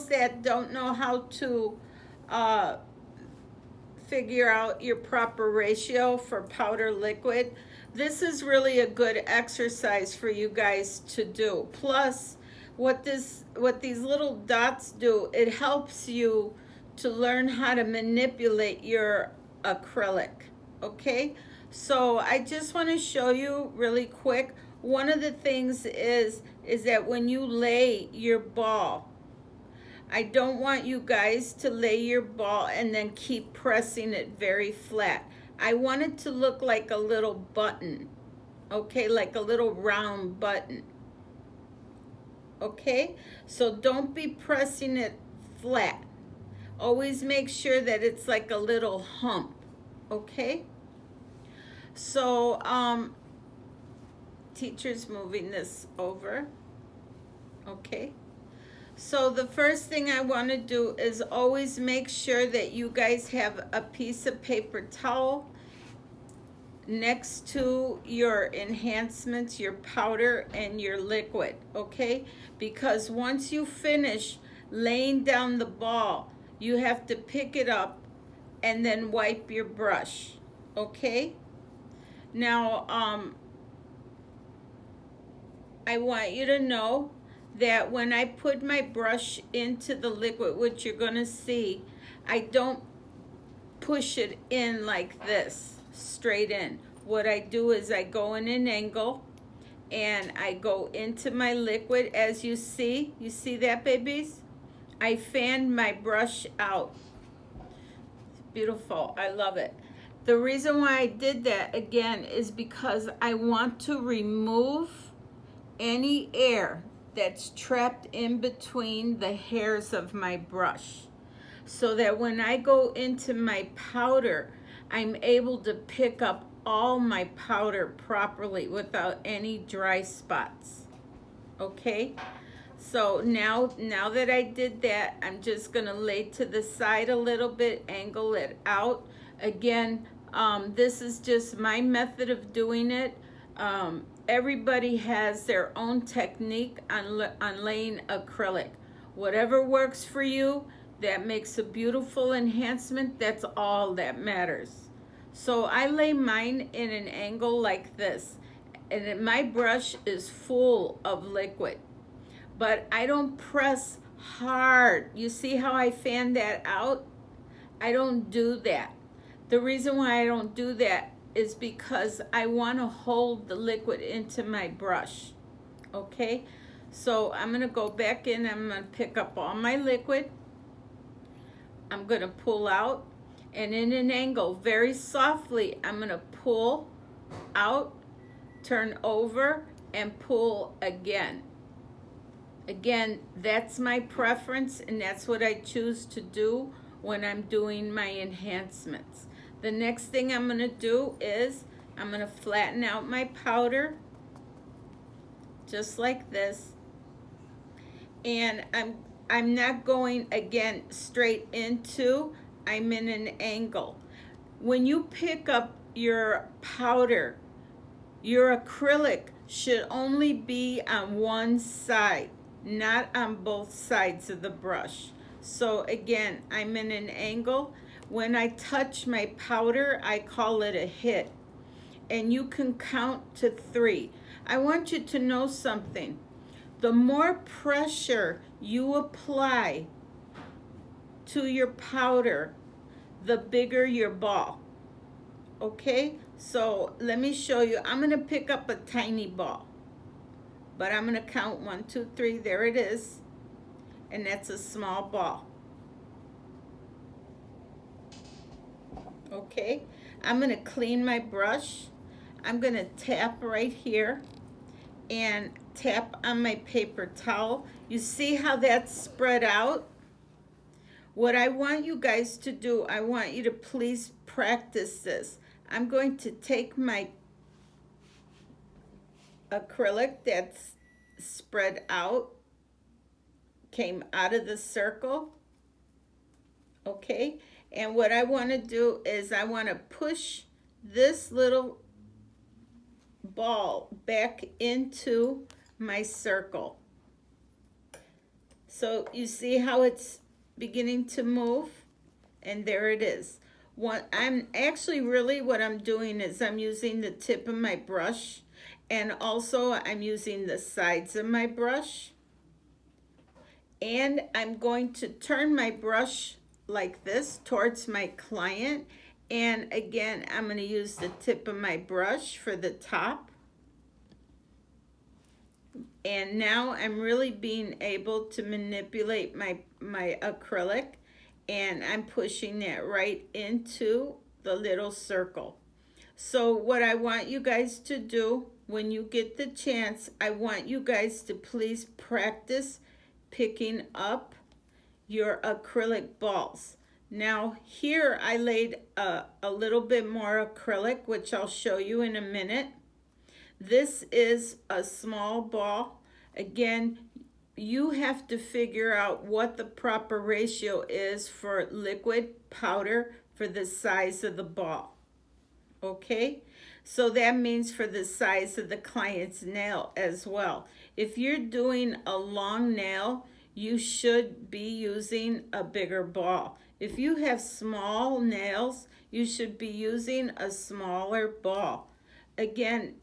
those that don't know how to uh, figure out your proper ratio for powder liquid, this is really a good exercise for you guys to do. Plus, what these little dots do, it helps you to learn how to manipulate your acrylic. Okay? So I just want to show you really quick. One of the things is that when you lay your ball, I don't want you guys to lay your ball and then keep pressing it very flat. I want it to look like a little button, okay, like a little round button, okay? So don't be pressing it flat. Always make sure that it's like a little hump, okay? So, teacher's moving this over, okay? So the first thing I want to do is always make sure that you guys have a piece of paper towel next to your enhancements, your powder and your liquid, okay? Because once you finish laying down the ball, you have to pick it up and then wipe your brush, okay? Now, I want you to know that when I put my brush into the liquid, which you're gonna see, I don't push it in like this, straight in. What I do is I go in an angle and I go into my liquid. As you see that, babies? I fan my brush out. Beautiful, I love it. The reason why I did that again is because I want to remove any air that's trapped in between the hairs of my brush, so that when I go into my powder, I'm able to pick up all my powder properly without any dry spots, okay? So now that I did that, I'm just gonna lay to the side a little bit, angle it out. Again, this is just my method of doing it. Everybody has their own technique on laying acrylic. Whatever works for you, that makes a beautiful enhancement, that's all that matters. So I lay mine in an angle like this, and my brush is full of liquid, but I don't press hard. You see how I fan that out? I don't do that. The reason why I don't do that is because I want to hold the liquid into my brush, okay? So I'm gonna go back in, I'm gonna pick up all my liquid, I'm gonna pull out, and in an angle, very softly, I'm gonna pull out, turn over, and pull again. Again, that's my preference, and that's what I choose to do when I'm doing my enhancements. The next thing I'm gonna do is I'm gonna flatten out my powder, just like this. And I'm not going, again, straight into, I'm in an angle. When you pick up your powder, your acrylic should only be on one side, not on both sides of the brush. So again, I'm in an angle. When I touch my powder, I call it a hit. And you can count to 3. I want you to know something. The more pressure you apply to your powder, the bigger your ball. Okay? So let me show you. I'm going to pick up a tiny ball, but I'm going to count 1, 2, 3. There it is. And that's a small ball. Okay? I'm going to clean my brush. I'm going to tap right here and tap on my paper towel. You see how that's spread out? What I want you guys to do, I want you to please practice this. I'm going to take my acrylic that's spread out, came out of the circle, okay? And what I want to do is I want to push this little ball back into my circle. So you see how it's beginning to move? And there it is. What I'm doing is I'm using the tip of my brush, and also I'm using the sides of my brush, and I'm going to turn my brush like this towards my client, and again I'm going to use the tip of my brush for the top. And now I'm really being able to manipulate my acrylic, and I'm pushing that right into the little circle. So what I want you guys to do when you get the chance, I want you guys to please practice picking up your acrylic balls. Now here I laid a little bit more acrylic, which I'll show you in a minute. This is a small ball. Again, you have to figure out what the proper ratio is for liquid powder for the size of the ball. Okay? So that means for the size of the client's nail as well. If you're doing a long nail, you should be using a bigger ball. If you have small nails, you should be using a smaller ball. Again,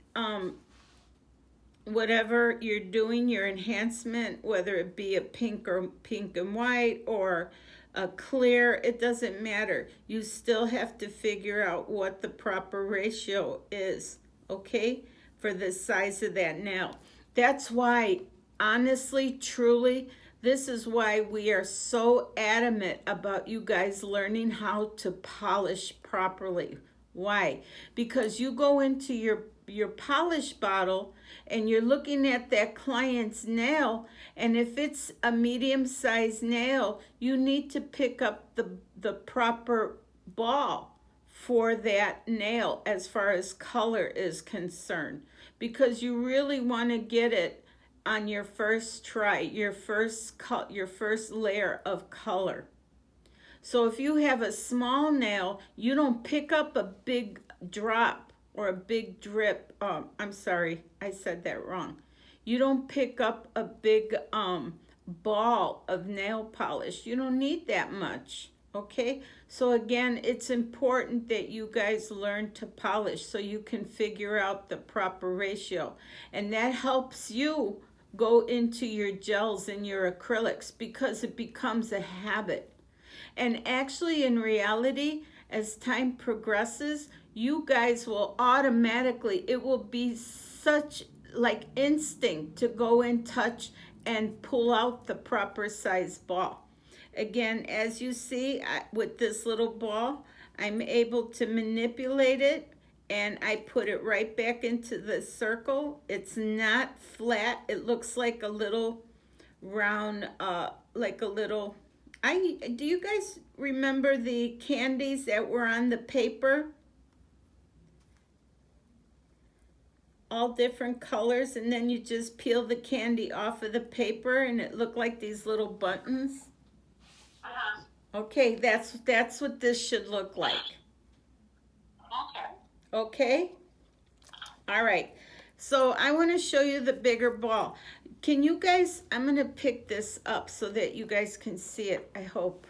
whatever you're doing, your enhancement, whether it be a pink and white or a clear, it doesn't matter. You still have to figure out what the proper ratio is, okay, for the size of that nail. That's why, honestly, truly, this is why we are so adamant about you guys learning how to polish properly. Why? Because you go into your polish bottle and you're looking at that client's nail, and if it's a medium-sized nail, you need to pick up the proper ball for that nail as far as color is concerned, because you really want to get it on your first try, your first layer of color. So if you have a small nail, you don't pick up a big drop or a big drip. I'm sorry, I said that wrong. You don't pick up a big ball of nail polish. You don't need that much, okay? So again, it's important that you guys learn to polish so you can figure out the proper ratio. And that helps you go into your gels and your acrylics, because it becomes a habit. And actually, in reality, as time progresses, you guys will automatically, it will be such like instinct to go and touch and pull out the proper size ball. Again, as you see, with this little ball, I'm able to manipulate it, and I put it right back into the circle. It's not flat. It looks like a little round, like a little, do you guys remember the candies that were on the paper? All different colors, and then you just peel the candy off of the paper and it looked like these little buttons. Okay, that's what this should look like. Okay? All right. So I want to show you the bigger ball. Can you guys, I'm going to pick this up so that you guys can see it, I hope.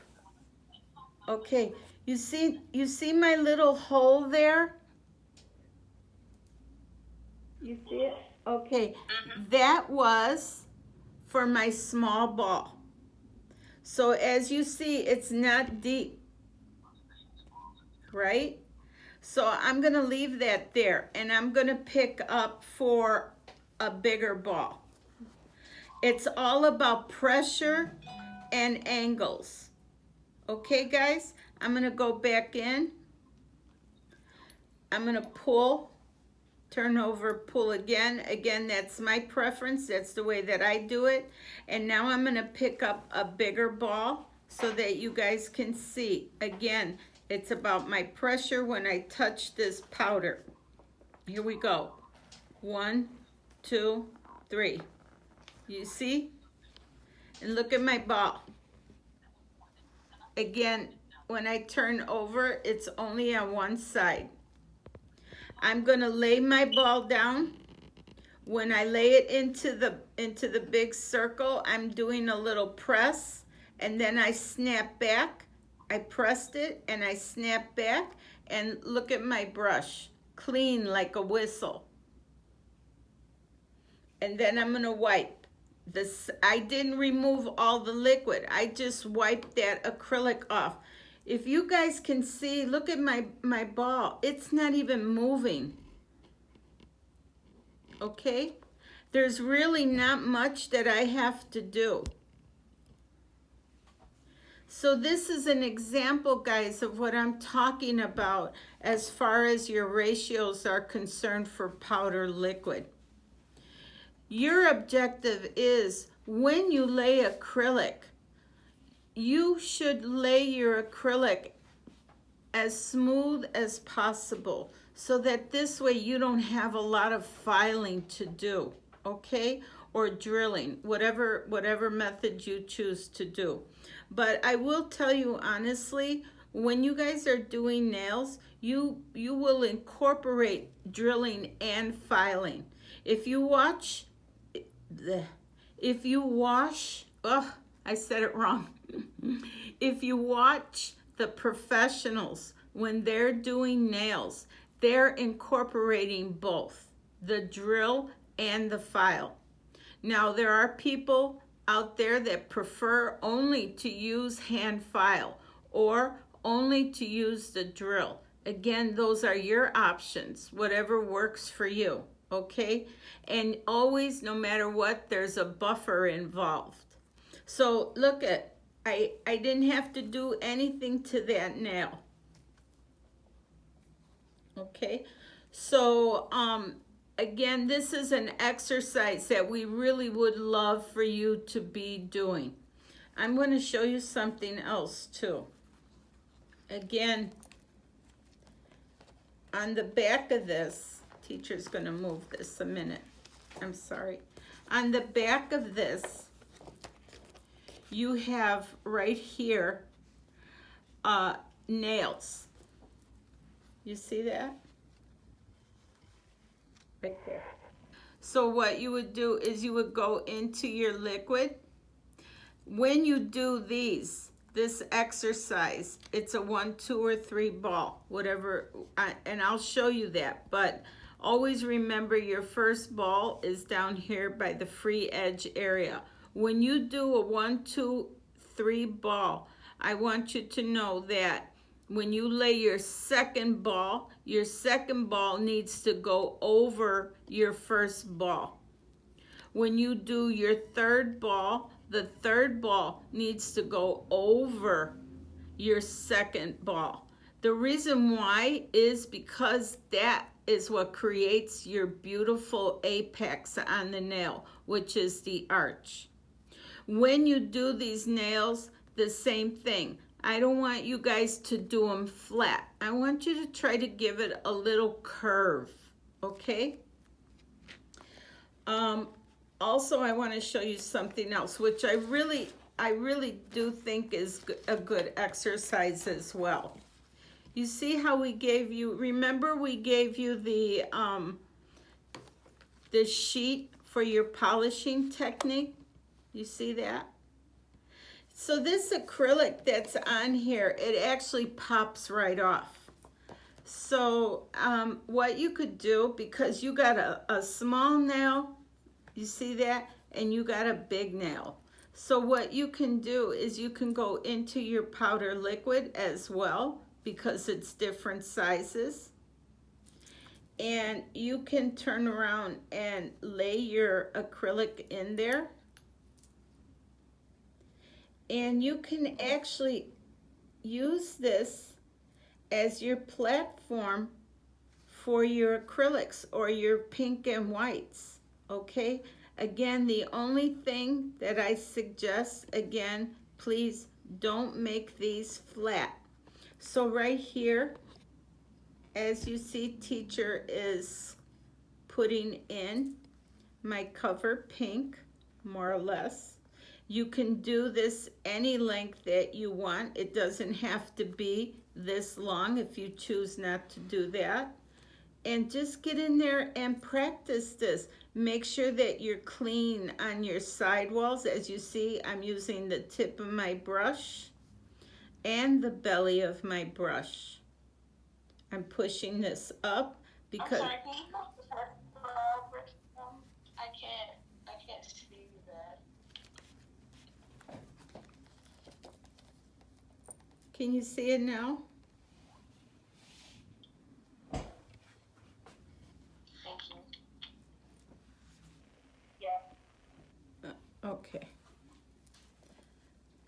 Okay, you see my little hole there? You see it? Okay, that was for my small ball. So as you see, it's not deep, right? So I'm going to leave that there, and I'm going to pick up for a bigger ball. It's all about pressure and angles. Okay, guys, I'm going to go back in. I'm going to pull, turn over, pull again. Again, that's my preference. That's the way that I do it. And now I'm going to pick up a bigger ball so that you guys can see. Again, it's about my pressure when I touch this powder. Here we go. 1, 2, 3. You see? And look at my ball. Again, when I turn over, it's only on one side. I'm going to lay my ball down When I lay it into the big circle, I'm doing a little press, and then I snap back. I pressed it and I snap back, and look at my brush, clean like a whistle. And then I'm gonna wipe this. I didn't remove all the liquid. I just wiped that acrylic off. If you guys can see, look at my ball. It's not even moving. Okay? There's really not much that I have to do. So this is an example, guys, of what I'm talking about as far as your ratios are concerned for powder liquid. Your objective is, when you lay acrylic, you should lay your acrylic as smooth as possible, so that this way you don't have a lot of filing to do, okay? Or drilling, whatever method you choose to do. But I will tell you honestly, when you guys are doing nails, you will incorporate drilling and filing. If you wash, oh, I said it wrong. If you watch the professionals, when they're doing nails, they're incorporating both the drill and the file. Now, there are people out there that prefer only to use hand file or only to use the drill. Again, those are your options, whatever works for you, okay? And always, no matter what, there's a buffer involved. So look at, I didn't have to do anything to that nail. Okay, so again, this is an exercise that we really would love for you to be doing. I'm going to show you something else too. Again, on the back of this, teacher's going to move this a minute. I'm sorry. On the back of this, you have right here nails. You see that? Right there. So what you would do is you would go into your liquid. When you do this exercise, it's a 1, 2, or 3 ball, whatever, and I'll show you that. But always remember, your first ball is down here by the free edge area. When you do a 1, 2, 3 ball, I want you to know that when you lay your second ball needs to go over your first ball. When you do your third ball, the third ball needs to go over your second ball. The reason why is because that is what creates your beautiful apex on the nail, which is the arch. When you do these nails, the same thing. I don't want you guys to do them flat. I want you to try to give it a little curve, okay? Also, I want to show you something else, which I really do think is a good exercise as well. You see how we gave you, remember we gave you the sheet for your polishing technique? You see that? So this acrylic that's on here, it actually pops right off. So what you could do, because you got a small nail, you see that? And you got a big nail. So what you can do is you can go into your powder liquid as well, because it's different sizes. And you can turn around and lay your acrylic in there. And you can actually use this as your platform for your acrylics or your pink and whites, okay? Again, the only thing that I suggest, again, please don't make these flat. So right here, as you see, teacher is putting in my cover pink, more or less. You can do this any length that you want. It doesn't have to be this long if you choose not to do that. And just get in there and practice this. Make sure that you're clean on your sidewalls. As you see, I'm using the tip of my brush and the belly of my brush. I'm pushing this up because... I'm sorry, can you go to the I can't see that. Can you see it now? Thank you. Yeah. Okay.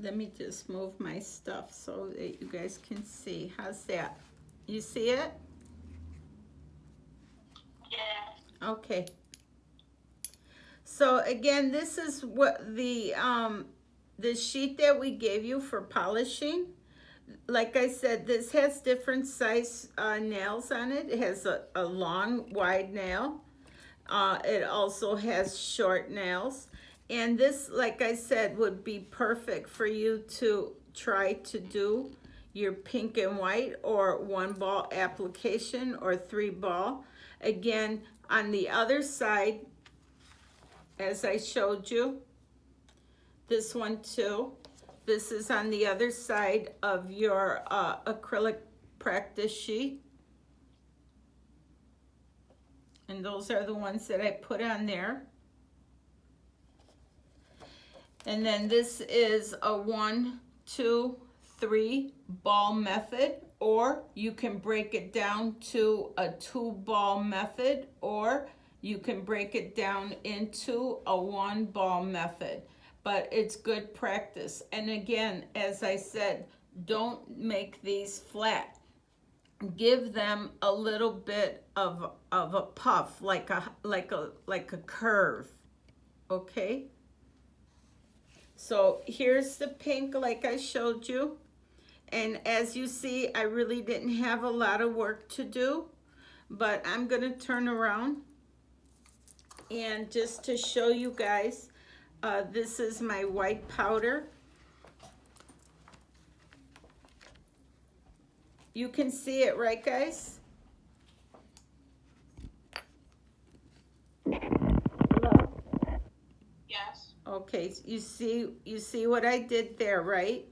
Let me just move my stuff so that you guys can see. How's that? You see it? Yeah. Okay. So again, this is what the sheet that we gave you for polishing. Like I said, this has different size nails on it. It has a long, wide nail. It also has short nails. And this, like I said, would be perfect for you to try to do your pink and white or 1-ball application or 3-ball. Again, on the other side, as I showed you, this one too. This is on the other side of your acrylic practice sheet. And those are the ones that I put on there. And then this is a 1, 2, 3 ball method, or you can break it down to a 2-ball method, or you can break it down into a 1-ball method. But it's good practice. And again, as I said, don't make these flat. Give them a little bit of a puff, like a curve. Okay? So here's the pink like I showed you. And as you see, I really didn't have a lot of work to do, but I'm gonna turn around and just to show you guys, this is my white powder. You can see it, right guys? Hello? Yes. Okay, you see what I did there, right?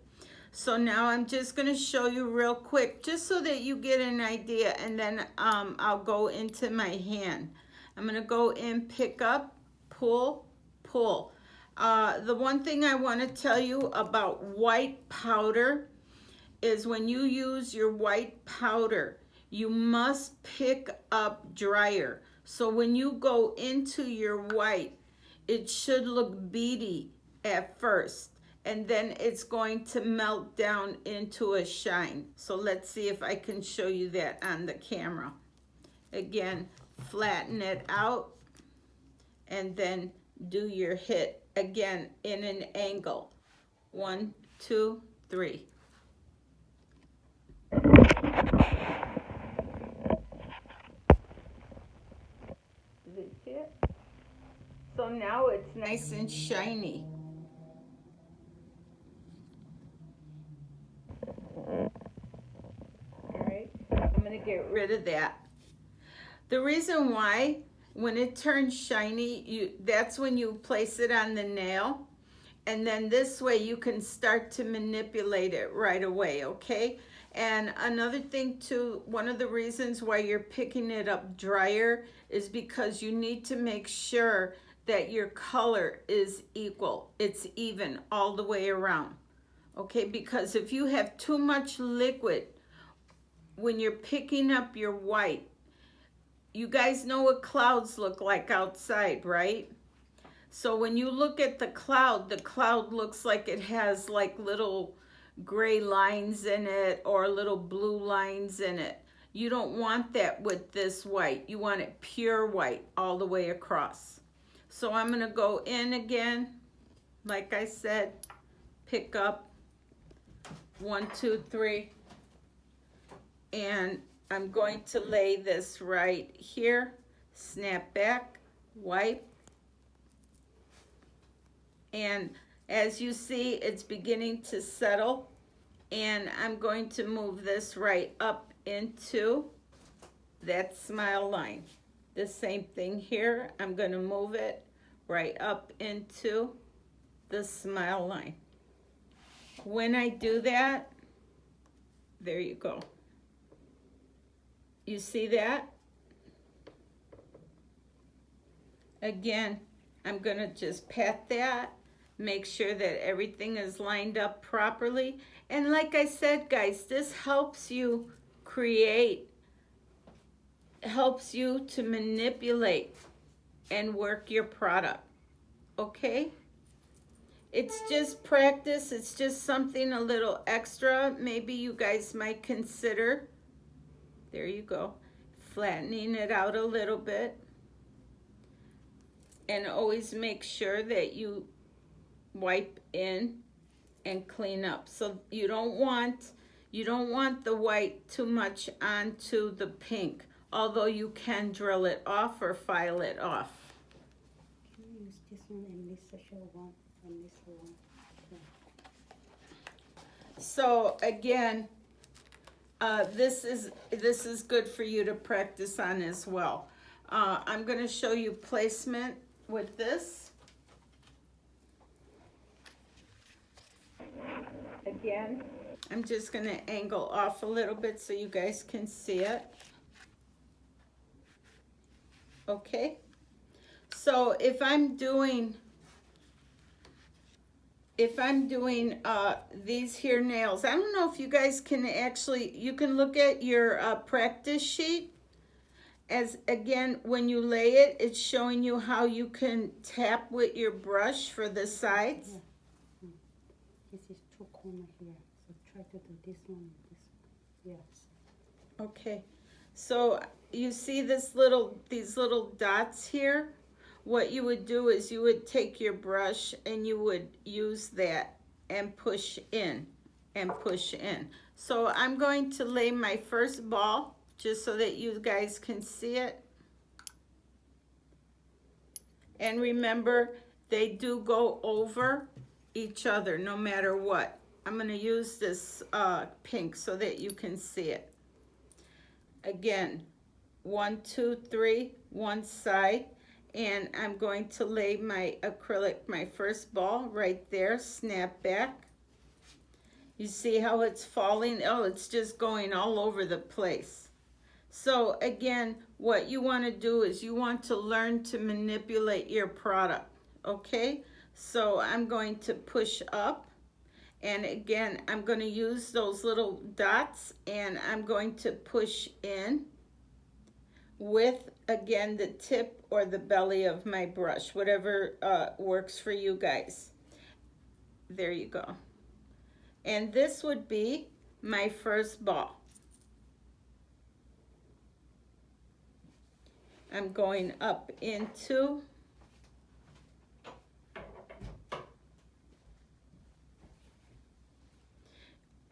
So now I'm just gonna show you real quick, just so that you get an idea, and then I'll go into my hand. I'm gonna go in, pick up, pull, pull. The one thing I wanna tell you about white powder is when you use your white powder, you must pick up drier. So when you go into your white, it should look beady at first, and then it's going to melt down into a shine. So let's see if I can show you that on the camera. Again, flatten it out and then do your hit again in an angle. 1, 2, 3. Did it hit? So now it's nice and shiny. All right, I'm gonna get rid of that. The reason why, when it turns shiny, that's when you place it on the nail, and then this way you can start to manipulate it right away, okay? And another thing too, one of the reasons why you're picking it up drier is because you need to make sure that your color is equal. It's even all the way around, okay? Because if you have too much liquid when you're picking up your white, you guys know what clouds look like outside, right? So when you look at the cloud looks like it has like little gray lines in it or little blue lines in it. You don't want that with this white. You want it pure white all the way across. So I'm gonna go in again, like I said, pick up 1, 2, 3, and I'm going to lay this right here, snap back, wipe, and as you see, it's beginning to settle, and I'm going to move this right up into that smile line. The same thing here. I'm going to move it right up into the smile line. When I do that, there you go. You see that? Again, I'm going to just pat that, make sure that everything is lined up properly. And like I said, guys, this helps you create, helps you to manipulate and work your product, okay? It's just practice. It's just something a little extra. Maybe you guys might consider. There you go. Flattening it out a little bit. And always make sure that you wipe in and clean up. So you don't want the white too much onto the pink, although you can drill it off or file it off. Can you use this one and this special one and this one? Yeah. So again, this is good for you to practice on as well. I'm going to show you placement with this. Again, I'm just going to angle off a little bit so you guys can see it. Okay. So if I'm doing these here nails, I don't know if you guys can actually, you can look at your practice sheet. As again, when you lay it, it's showing you how you can tap with your brush for the sides. Yeah. This is two corner here, so try to do this one and this one. Yes. Okay, so you see these little dots here? What you would do is you would take your brush and you would use that and push in and push in. So I'm going to lay my first ball just so that you guys can see it. And remember, they do go over each other no matter what. I'm going to use this pink so that you can see it. Again, 1, 2, 3, one side. And I'm going to lay my acrylic, my first ball right there, snap back. You see how it's falling? Oh, it's just going all over the place. So again, what you want to do is you want to learn to manipulate your product, okay? So I'm going to push up, and again, I'm going to use those little dots, and I'm going to push in with, again, the tip or the belly of my brush, whatever works for you guys. There you go. And this would be my first ball. I'm going up into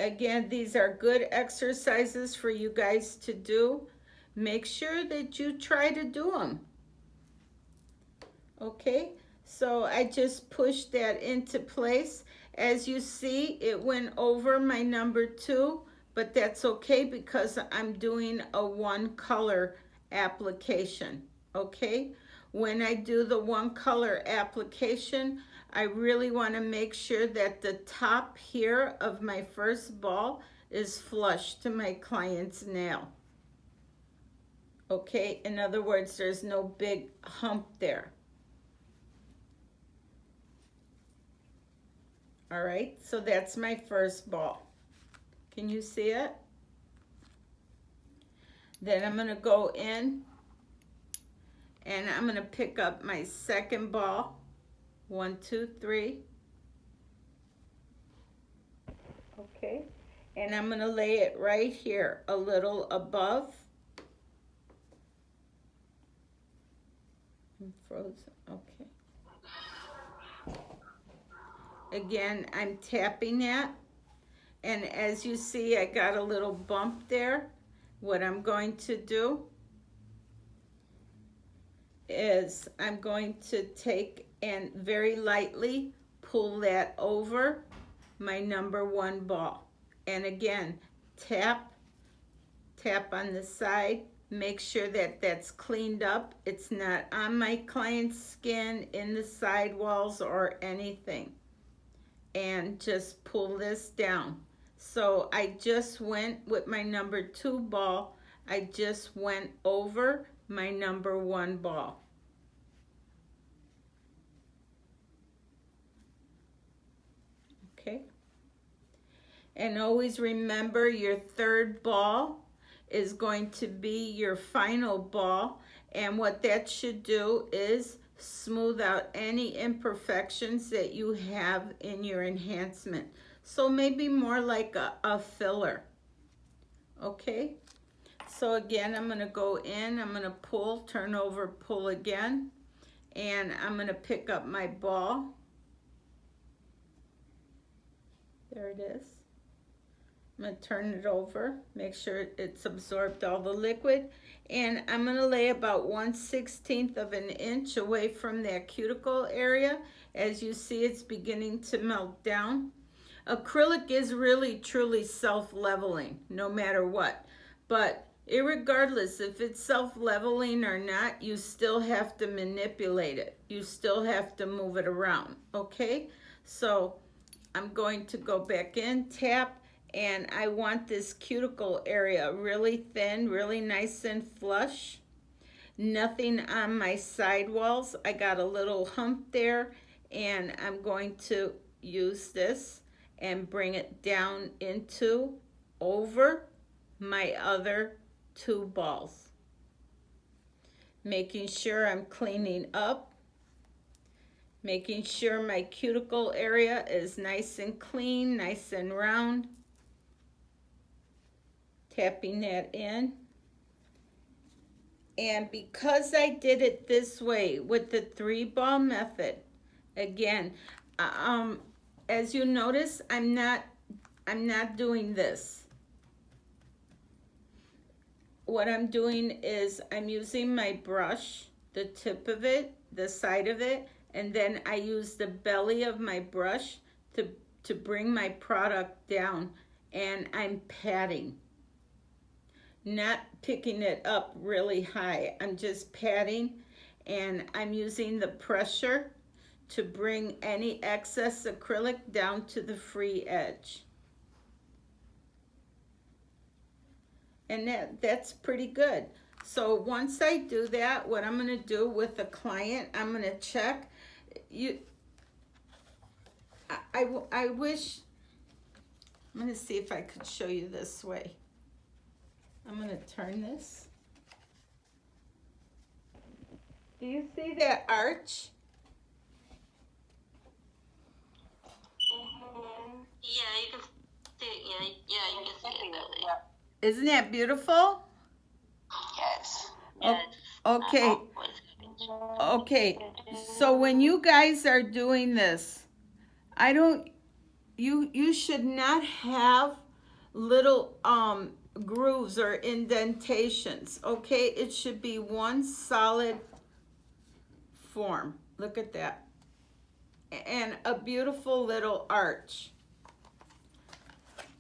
again, these are good exercises for you guys to do. Make sure that you try to do them. Okay, so I just pushed that into place. As you see, it went over my number 2, but that's okay because I'm doing a one color application, okay? When I do the one color application, I really want to make sure that the top here of my first ball is flush to my client's nail. Okay, in other words, there's no big hump there. All right, so that's my first ball. Can you see it? Then I'm gonna go in and I'm gonna pick up my second ball. 1, 2, 3. Okay, and I'm gonna lay it right here, a little above. I'm frozen, okay. Again, I'm tapping that, and as you see, I got a little bump there. What I'm going to do is I'm going to take and very lightly pull that over my number 1 ball. And again, tap, tap on the side, Make sure that that's cleaned up. It's not on my client's skin, in the sidewalls or anything. And just pull this down. So I just went with my number 2 ball. I just went over my number 1 ball. Okay. And always remember, your 3rd ball is going to be your final ball, and what that should do is smooth out any imperfections that you have in your enhancement. So maybe more like a filler. Okay, so again, I'm going to go in, I'm going to pull, turn over, pull again, and I'm going to pick up my ball. There it is. I'm going to turn it over, make sure it's absorbed all the liquid, and I'm going to lay about 1/16 of an inch away from that cuticle area. As you see, it's beginning to melt down. Acrylic is really truly self-leveling no matter what, but irregardless if it's self-leveling or not, you still have to manipulate it. You still have to move it around, okay? So I'm going to go back in, tap, and I want this cuticle area really thin, really nice and flush. Nothing on my sidewalls. I got a little hump there, and I'm going to use this and bring it down into, over my other 2 balls. Making sure I'm cleaning up. Making sure my cuticle area is nice and clean, nice and round. Tapping that in. And because I did it this way with the 3-ball method, again, as you notice, I'm not doing this. What I'm doing is I'm using my brush, the tip of it, the side of it, and then I use the belly of my brush to bring my product down, and I'm patting. Not picking it up really high. I'm just patting, and I'm using the pressure to bring any excess acrylic down to the free edge. And that's pretty good. So once I do that, what I'm going to do with the client, I'm going to check. I wish, I'm going to see if I could show you this way. I'm going to turn this. Do you see that arch? Yeah, you can see it. Yeah, you can see it that way. Isn't that beautiful? Yes. Okay. Okay. So when you guys are doing this, you should not have little grooves or indentations, okay? It should be one solid form. Look at that. And a beautiful little arch.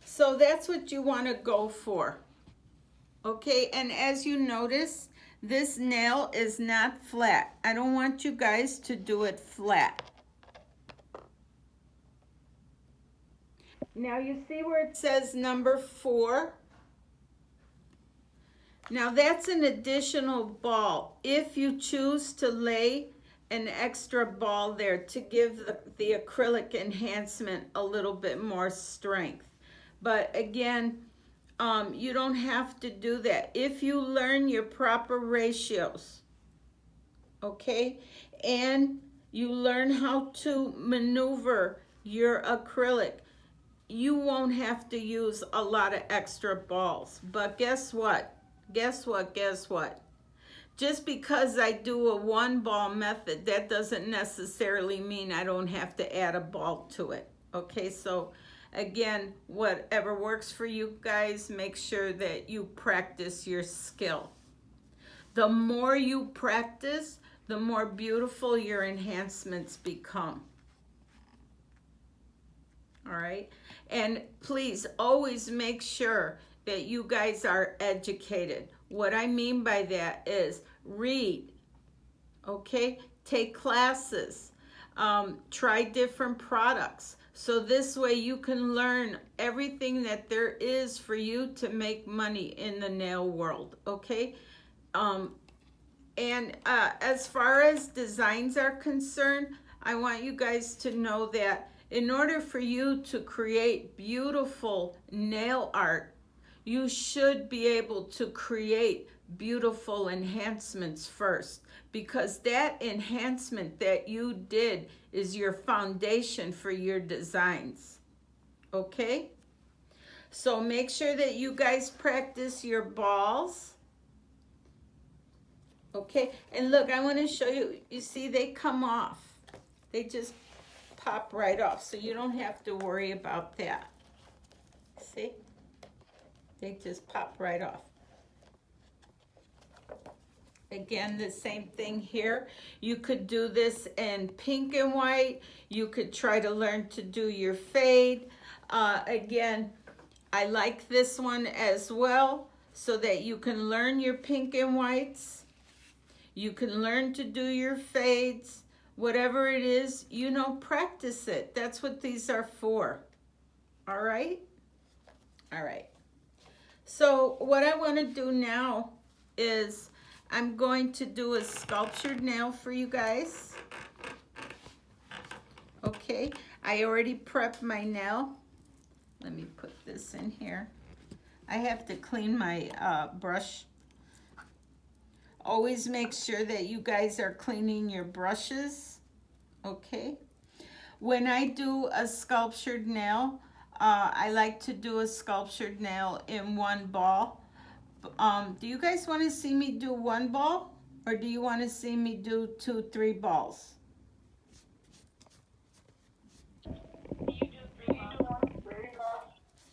So that's what you want to go for. Okay, and as you notice, this nail is not flat. I don't want you guys to do it flat. Now you see where it says number 4? Now that's an additional ball if you choose to lay an extra ball there to give the acrylic enhancement a little bit more strength. But again, you don't have to do that. If you learn your proper ratios, okay, and you learn how to maneuver your acrylic, you won't have to use a lot of extra balls. But guess what? Guess what? Guess what? Just because I do a 1-ball method, that doesn't necessarily mean I don't have to add a ball to it. Okay, so again, whatever works for you guys, make sure that you practice your skill. The more you practice, the more beautiful your enhancements become. All right, and please always make sure that you guys are educated. What I mean by that is read, okay? Take classes, try different products. So this way you can learn everything that there is for you to make money in the nail world, okay? And as far as designs are concerned, I want you guys to know that in order for you to create beautiful nail art, you should be able to create beautiful enhancements first, because that enhancement that you did is your foundation for your designs. Okay? So make sure that you guys practice your balls. Okay? And look, I want to show you. You see, they come off. They just pop right off. So you don't have to worry about that. See? They just pop right off. Again, the same thing here. You could do this in pink and white. You could try to learn to do your fade. Again, I like this one as well, so that you can learn your pink and whites. You can learn to do your fades. Whatever it is, you know, practice it. That's what these are for. All right? All right. So what I want to do now is I'm going to do a sculptured nail for you guys. Okay, I already prepped my nail. Let me put this in here. I have to clean my brush. Always make sure that you guys are cleaning your brushes. Okay. When I do a sculptured nail, I like to do a sculptured nail in one ball. Do you guys want to see me do one ball, or do you want to see me do 2, 3 balls? You do 3 balls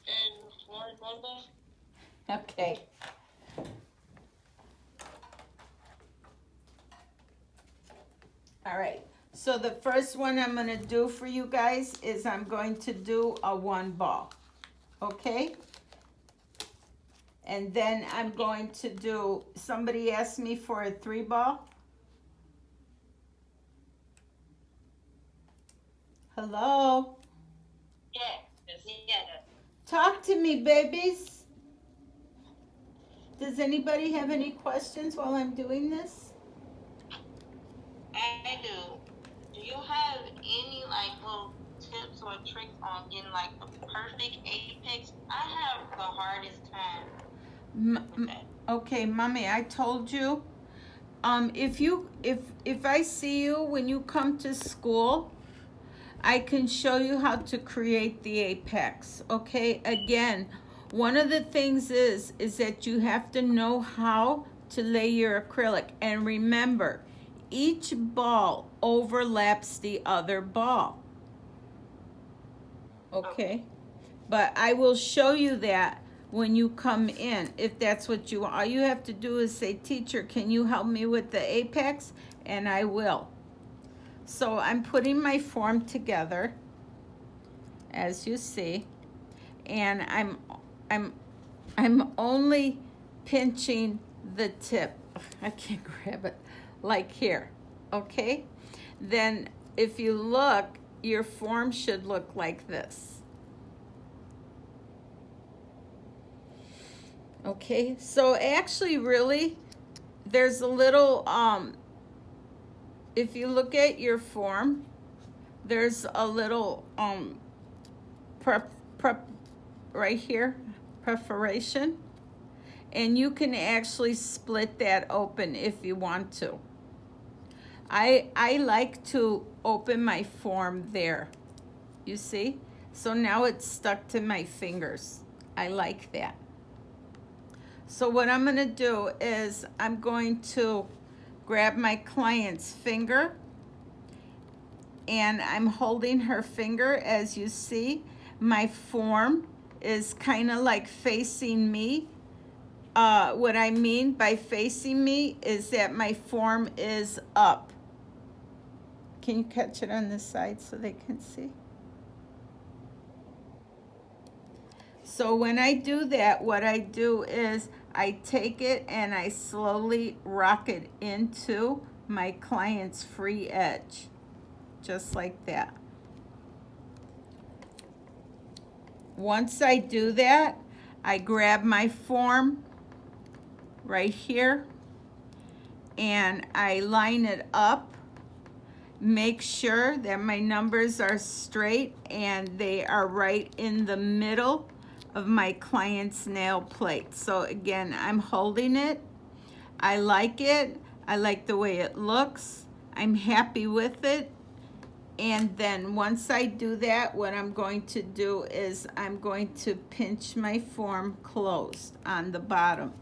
and one ball. Okay. All right. So the first one I'm going to do for you guys is I'm going to do a 1 ball. Okay? And then I'm going to do, somebody asked me for a 3 ball. Hello? Yes. Talk to me, babies. Does anybody have any questions while I'm doing this? I do. Do you have any like little tips or tricks on getting like the perfect apex? I have the hardest time. Okay, mommy, I told you. If I see you when you come to school, I can show you how to create the apex. Okay, again, one of the things is that you have to know how to lay your acrylic. And remember, each ball overlaps the other ball. Okay, but I will show you that when you come in, if that's what you want. All you have to do is say, teacher, can you help me with the apex? And I will. So I'm putting my form together, as you see, and I'm only pinching the tip. I can't grab it, like here, okay? Then if you look, your form should look like this. Okay, so actually really, there's a little, if you look at your form, there's a little prep right here, perforation, and you can actually split that open if you want to. I like to open my form there, you see? So now it's stuck to my fingers. I like that. So what I'm going to do is I'm going to grab my client's finger, and I'm holding her finger. As you see, my form is kind of like facing me. What I mean by facing me is that my form is up. Can you catch it on this side so they can see? So when I do that, what I do is I take it and I slowly rock it into my client's free edge, just like that. Once I do that, I grab my form right here and I line it up. Make sure that my numbers are straight and they are right in the middle of my client's nail plate. So again, I'm holding it. I like it. I like the way it looks. I'm happy with it. And then once I do that, what I'm going to do is I'm going to pinch my form closed on the bottom.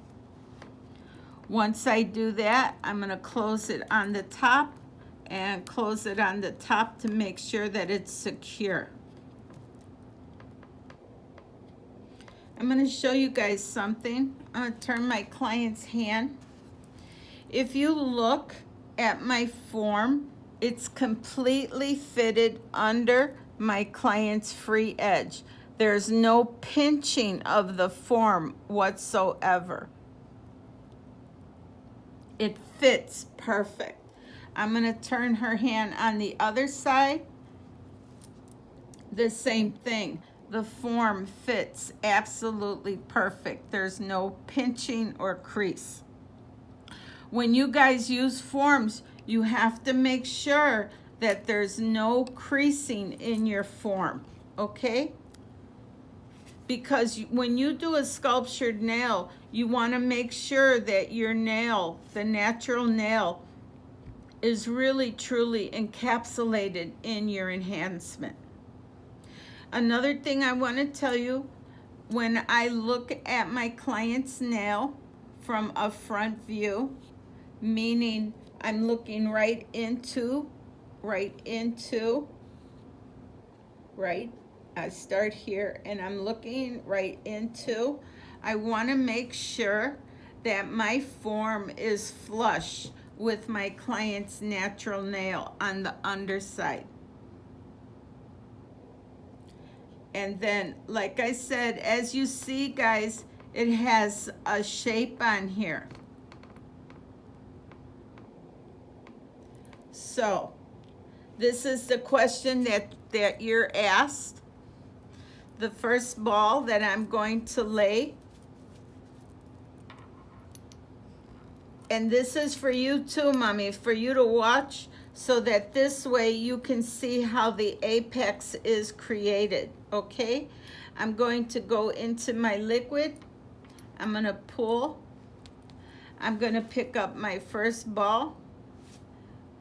Once I do that, I'm going to close it on the top and close it on the top to make sure that it's secure. I'm going to show you guys something. I'm going to turn my client's hand. If you look at my form, it's completely fitted under my client's free edge. There's no pinching of the form whatsoever. It fits perfect. I'm going to turn her hand on the other side. The same thing. The form fits absolutely perfect. There's no pinching or crease. When you guys use forms, you have to make sure that there's no creasing in your form, okay? Because when you do a sculptured nail, you want to make sure that your nail, the natural nail, is really truly encapsulated in your enhancement. Another thing I want to tell you, when I look at my client's nail from a front view, meaning I'm looking right, I start here and I'm looking right into, I want to make sure that my form is flush with my client's natural nail on the underside. And then, like I said, as you see, guys, it has a shape on here. So, this is the question that you're asked. The first ball that I'm going to lay. And this is for you too, Mommy, for you to watch so that this way you can see how the apex is created, okay? I'm going to go into my liquid. I'm going to pull. I'm going to pick up my first ball.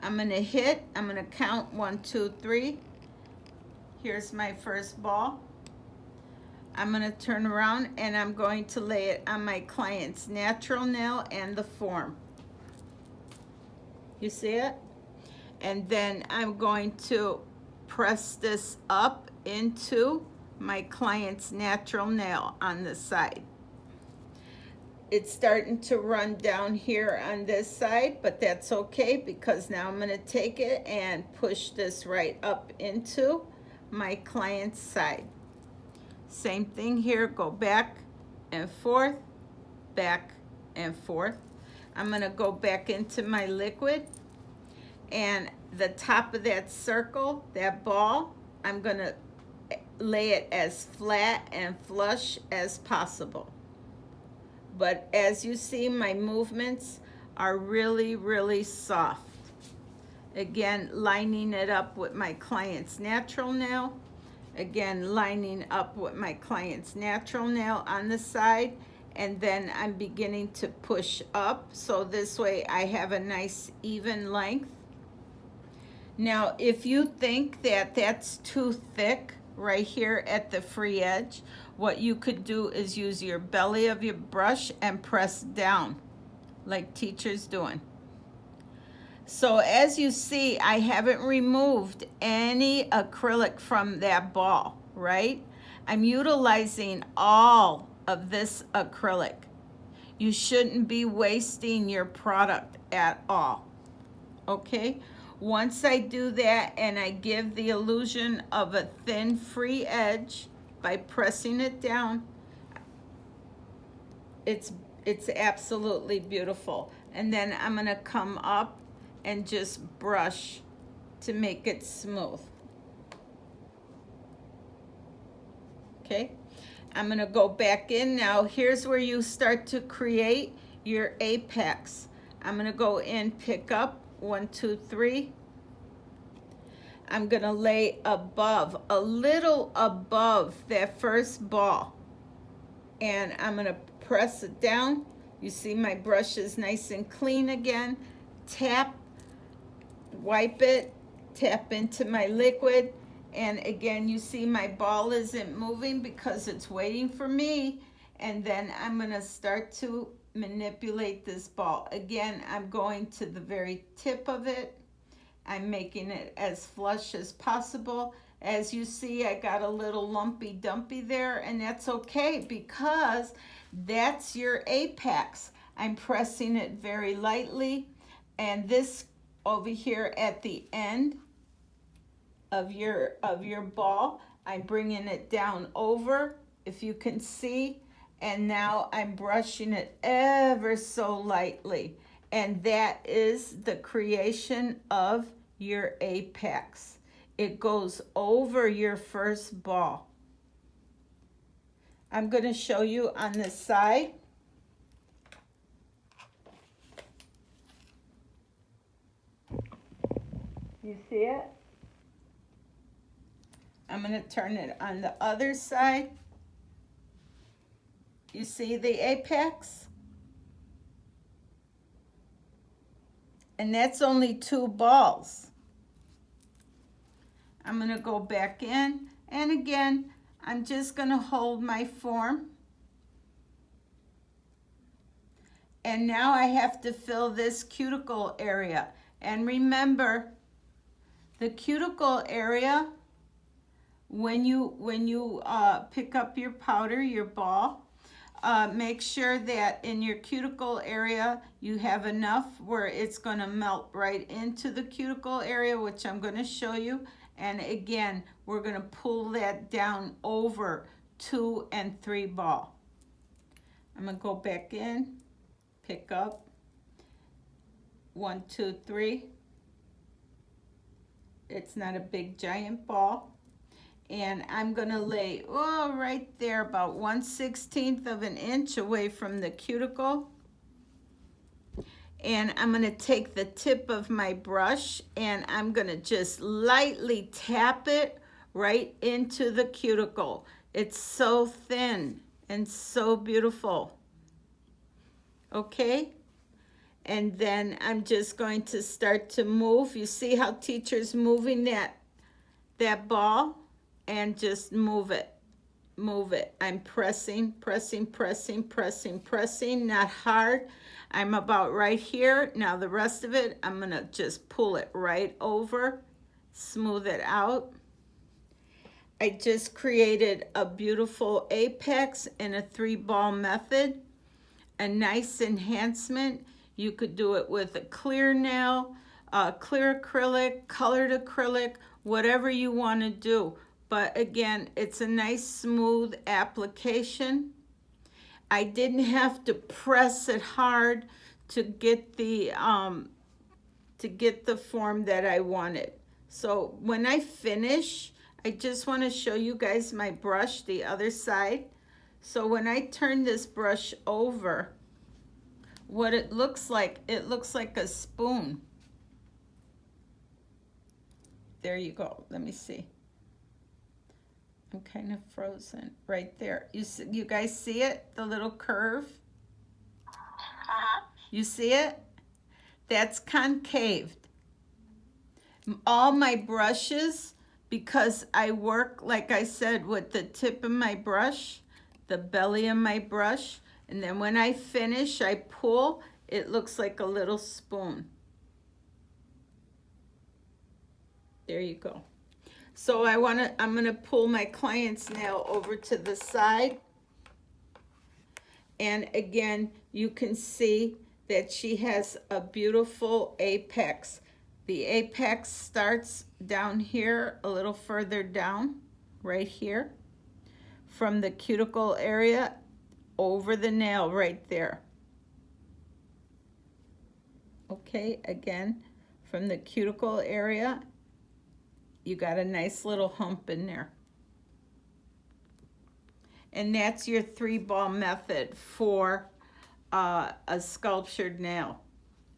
I'm going to hit. I'm going to count 1, 2, 3. Here's my first ball. I'm going to turn around and I'm going to lay it on my client's natural nail and the form. You see it? And then I'm going to press this up into my client's natural nail on the side. It's starting to run down here on this side, but that's okay because now I'm going to take it and push this right up into my client's side. Same thing here, go back and forth, back and forth. I'm going to go back into my liquid, and the top of that circle, that ball, I'm going to lay it as flat and flush as possible. But as you see, my movements are really, really soft. Again, lining it up with my client's natural nail. Again, lining up with my client's natural nail on the side. And then I'm beginning to push up. So this way I have a nice even length. Now, if you think that that's too thick right here at the free edge, what you could do is use your belly of your brush and press down like Teacher's doing. So as you see, I haven't removed any acrylic from that ball, right? I'm utilizing all of this acrylic. You shouldn't be wasting your product at all, okay? Once I do that and I give the illusion of a thin free edge by pressing it down, it's It's absolutely beautiful. And then I'm gonna come up and just brush to make it smooth. Okay, I'm gonna go back in now. Here's where you start to create your apex. I'm gonna go in, pick up 1, 2, 3. I'm gonna lay above, a little above that first ball. And I'm gonna press it down. You see my brush is nice and clean again. Tap, wipe it, tap into my liquid. And again, you see my ball isn't moving because it's waiting for me. And then I'm gonna start to manipulate this ball. Again, I'm going to the very tip of it. I'm making it as flush as possible. As you see, I got a little lumpy dumpy there, and that's okay because that's your apex. I'm pressing it very lightly, and this over here at the end of your ball, I'm bringing it down over, if you can see, and now I'm brushing it ever so lightly. And that is the creation of your apex. It goes over your first ball. I'm going to show you on this side. You see it? I'm going to turn it on the other side. You see the apex? And that's only 2 balls. I'm going to go back in, and again, I'm just going to hold my form. And now I have to fill this cuticle area. And remember, the cuticle area, when you pick up your powder, your ball, make sure that in your cuticle area you have enough where it's going to melt right into the cuticle area, which I'm going to show you. And again, we're going to pull that down over 2 and 3 ball. I'm going to go back in, pick up 1, 2, 3. It's not a big giant ball. And I'm gonna lay, right there, about 1/16 of an inch away from the cuticle. And I'm gonna take the tip of my brush and I'm gonna just lightly tap it right into the cuticle. It's so thin and so beautiful. Okay? And then I'm just going to start to move. You see how teacher's moving that ball? And just move it, move it. I'm pressing, pressing, pressing, pressing, pressing, not hard. I'm about right here. Now the rest of it, I'm gonna just pull it right over, smooth it out. I just created a beautiful apex in a 3-ball method, a nice enhancement. You could do it with a clear nail, clear acrylic, colored acrylic, whatever you wanna do. But again, it's a nice smooth application. I didn't have to press it hard to get the form that I wanted. So when I finish, I just want to show you guys my brush, the other side. So when I turn this brush over, what it looks like a spoon. There you go. Let me see. I'm kind of frozen right there. You guys see it? The little curve? You see it? That's concaved. All my brushes, because I work, like I said, with the tip of my brush, the belly of my brush, and then when I finish, I pull, it looks like a little spoon. There you go. So I'm gonna pull my client's nail over to the side. And again, you can see that she has a beautiful apex. The apex starts down here, a little further down, right here, from the cuticle area over the nail right there. Okay, again, from the cuticle area, you got a nice little hump in there. And that's your 3-ball method for a sculptured nail.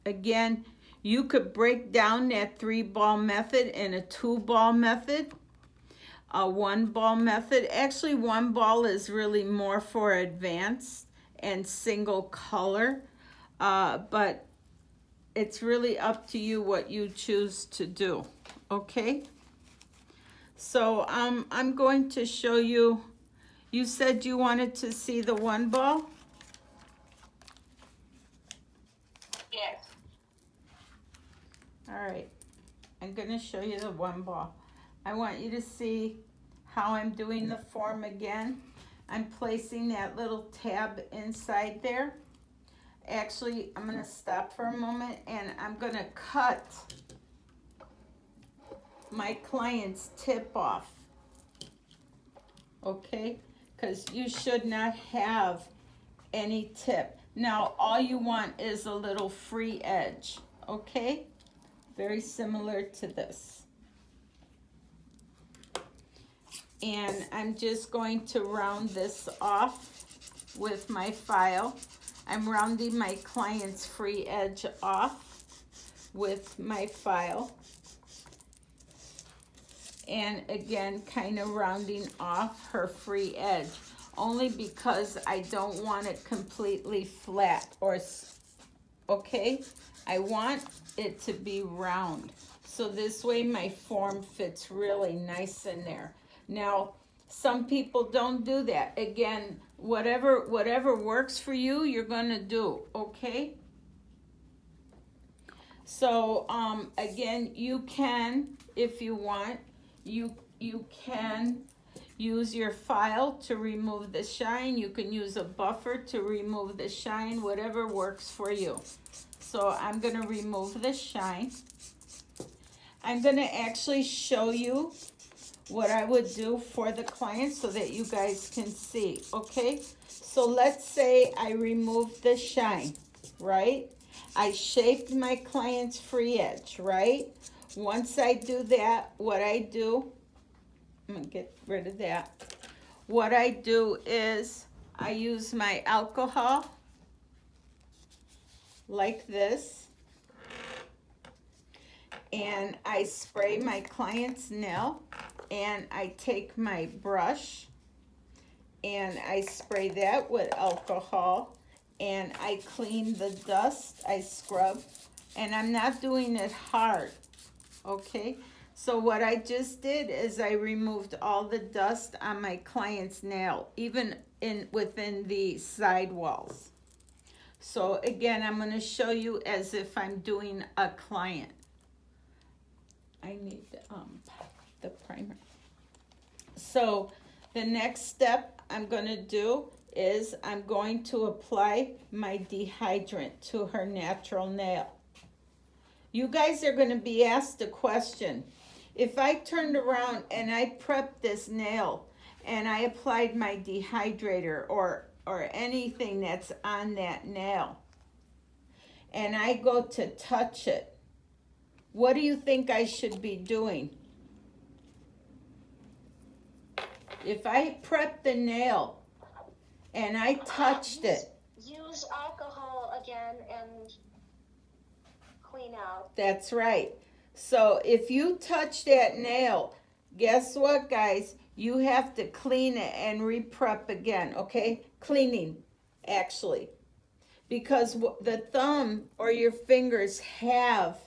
Again, you could break down that 3-ball method in a 2-ball method, a 1-ball method. Actually, 1 ball is really more for advanced and single color, but it's really up to you what you choose to do, okay? So I'm going to show you, you said you wanted to see the 1 ball? Yes. All right, I'm gonna show you the 1 ball. I want you to see how I'm doing the form again. I'm placing that little tab inside there. Actually, I'm gonna stop for a moment and I'm gonna cut my client's tip off, okay? Because you should not have any tip. Now, all you want is a little free edge, okay? Very similar to this. And I'm just going to round this off with my file. I'm rounding my client's free edge off with my file. And again, kind of rounding off her free edge, only because I don't want it completely flat or, okay? I want it to be round. So this way my form fits really nice in there. Now, some people don't do that. Again, whatever works for you, you're gonna do, okay? So again, you can, if you want, you can use your file to remove the shine. You can use a buffer to remove the shine, whatever works for you. So I'm gonna remove the shine. I'm gonna actually show you what I would do for the client so that you guys can see, okay? So let's say I removed the shine, right? I shaped my client's free edge, right? Once I do that, what I do, I'm gonna get rid of that. What I do is I use my alcohol like this, and I spray my client's nail, and I take my brush and I spray that with alcohol, and I clean the dust, I scrub, and I'm not doing it hard, okay? So what I just did is I removed all the dust on my client's nail, even within the side walls. So again, I'm gonna show you as if I'm doing a client. I need the primer. So the next step I'm gonna do is I'm going to apply my dehydrant to her natural nail. You guys are gonna be asked a question. If I turned around and I prepped this nail and I applied my dehydrator or anything that's on that nail, and I go to touch it, what do you think I should be doing? If I prepped the nail and I touched it. Use alcohol again and clean out. That's right. So if you touch that nail, guess what, guys? You have to clean it and re-prep again, okay? Cleaning, actually. Because the thumb or your fingers have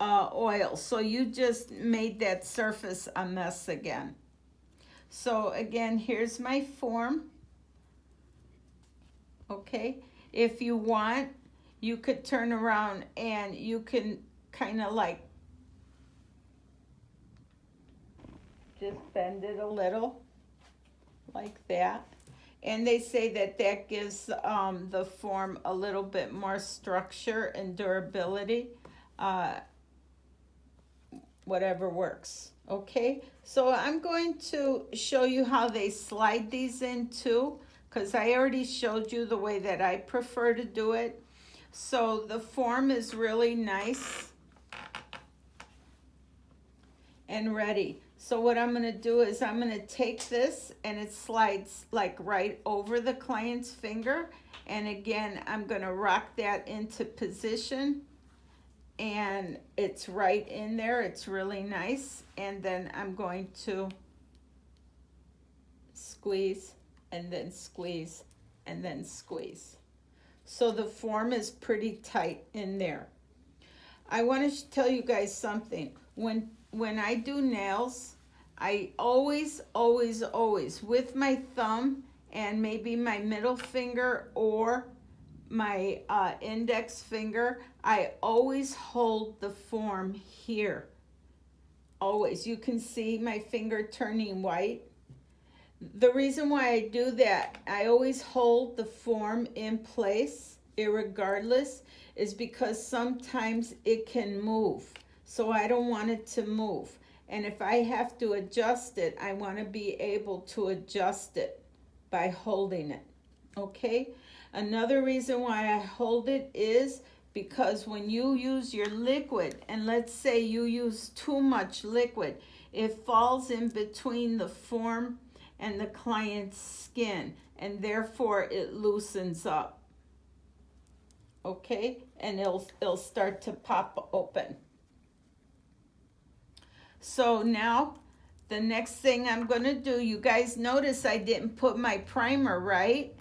oil. So you just made that surface a mess again. So again, here's my form. Okay, if you want, you could turn around and you can kind of like just bend it a little like that. And they say that that gives the form a little bit more structure and durability. Whatever works. Okay, so I'm going to show you how they slide these in too, because I already showed you the way that I prefer to do it. So the form is really nice and ready. So what I'm gonna do is I'm gonna take this and it slides like right over the client's finger. And again, I'm gonna rock that into position and it's right in there. It's really nice. And then I'm going to squeeze and then squeeze and then squeeze. So the form is pretty tight in there. I want to tell you guys something. When I do nails, I always with my thumb and maybe my middle finger or my index finger, I always hold the form here. Always. You can see my finger turning white. The reason why I do that, I always hold the form in place, irregardless, is because sometimes it can move. So I don't want it to move. And if I have to adjust it, I want to be able to adjust it by holding it. Okay? Another reason why I hold it is because when you use your liquid, and let's say you use too much liquid, it falls in between the form and the client's skin, and therefore it loosens up. Okay? And it'll start to pop open. So now the next thing I'm going to do, you guys notice I didn't put my primer, right?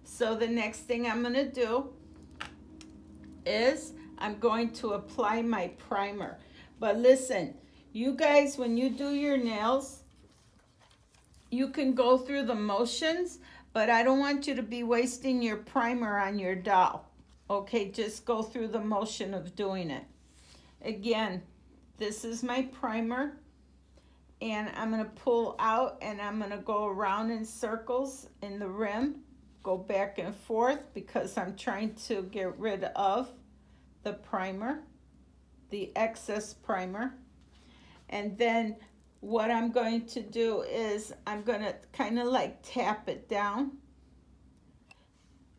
So the next thing I'm going to do is I'm going to apply my primer. But listen, you guys, when you do your nails, you can go through the motions, but I don't want you to be wasting your primer on your doll. Okay, just go through the motion of doing it. Again, this is my primer, and I'm going to pull out and I'm going to go around in circles in the rim, go back and forth because I'm trying to get rid of the primer, the excess primer. And then what I'm going to do is I'm going to kind of like tap it down,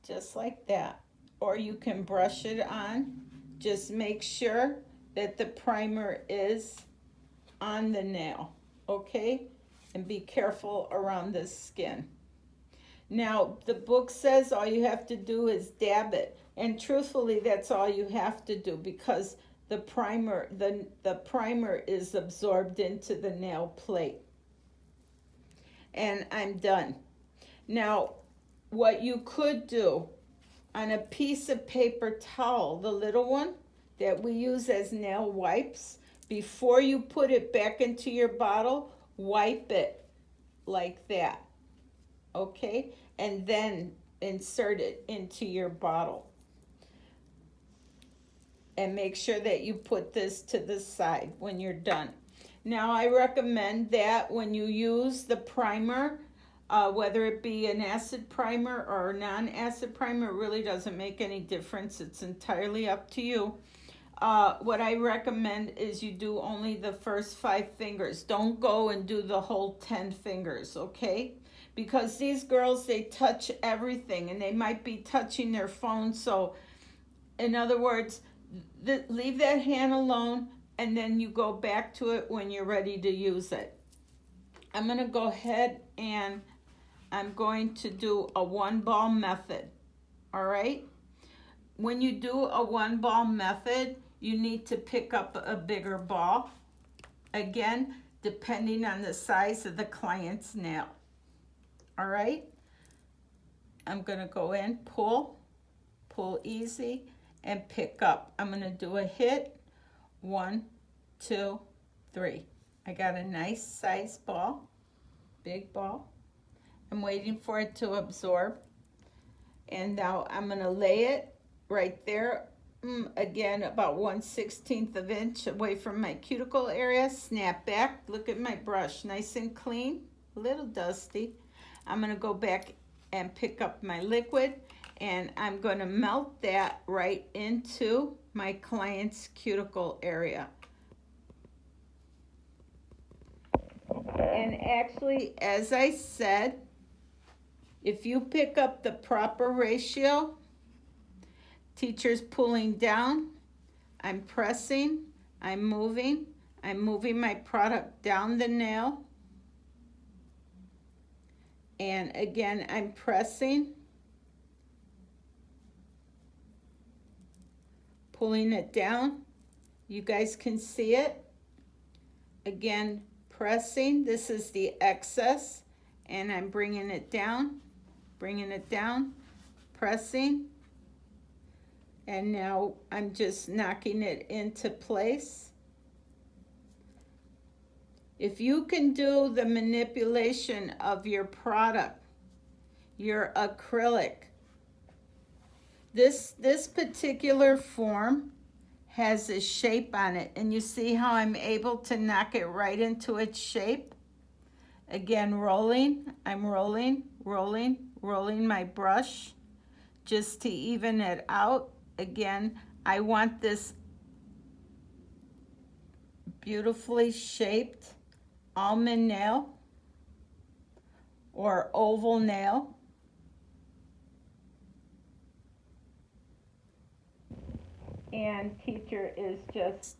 just like that. Or you can brush it on. Just make sure that the primer is on the nail, okay? And be careful around the skin. Now, the book says all you have to do is dab it. And truthfully, that's all you have to do because the primer is absorbed into the nail plate. And I'm done. Now, what you could do on a piece of paper towel, the little one that we use as nail wipes, before you put it back into your bottle, wipe it like that, okay? And then insert it into your bottle. And make sure that you put this to the side when you're done. Now, I recommend that when you use the primer, whether it be an acid primer or a non-acid primer, it really doesn't make any difference. It's entirely up to you. What I recommend is you do only the first 5 fingers. Don't go and do the whole 10 fingers, okay? Because these girls, they touch everything and they might be touching their phone. So, in other words, leave that hand alone and then you go back to it when you're ready to use it. I'm going to go ahead and I'm going to do a 1-ball method, all right? When you do a 1-ball method, you need to pick up a bigger ball, again, depending on the size of the client's nail, all right? I'm going to go in, pull easy, and pick up. I'm going to do a hit, 1, 2, 3. I got a nice size ball, big ball. I'm waiting for it to absorb. And now I'm going to lay it right there, again, about 1/16 of an inch away from my cuticle area. Snap back. Look at my brush, nice and clean, a little dusty. I'm going to go back and pick up my liquid, and I'm going to melt that right into my client's cuticle area. And actually, as I said, if you pick up the proper ratio, Teacher's pulling down. I'm pressing. I'm moving my product down the nail. And again, I'm pressing, pulling it down. You guys can see it. Again, pressing. This is the excess, and I'm bringing it down, pressing. And now I'm just knocking it into place. If you can do the manipulation of your product, your acrylic, this particular form has a shape on it, and you see how I'm able to knock it right into its shape? Again, rolling, I'm rolling my brush just to even it out. Again, I want this beautifully shaped almond nail or oval nail. And teacher is just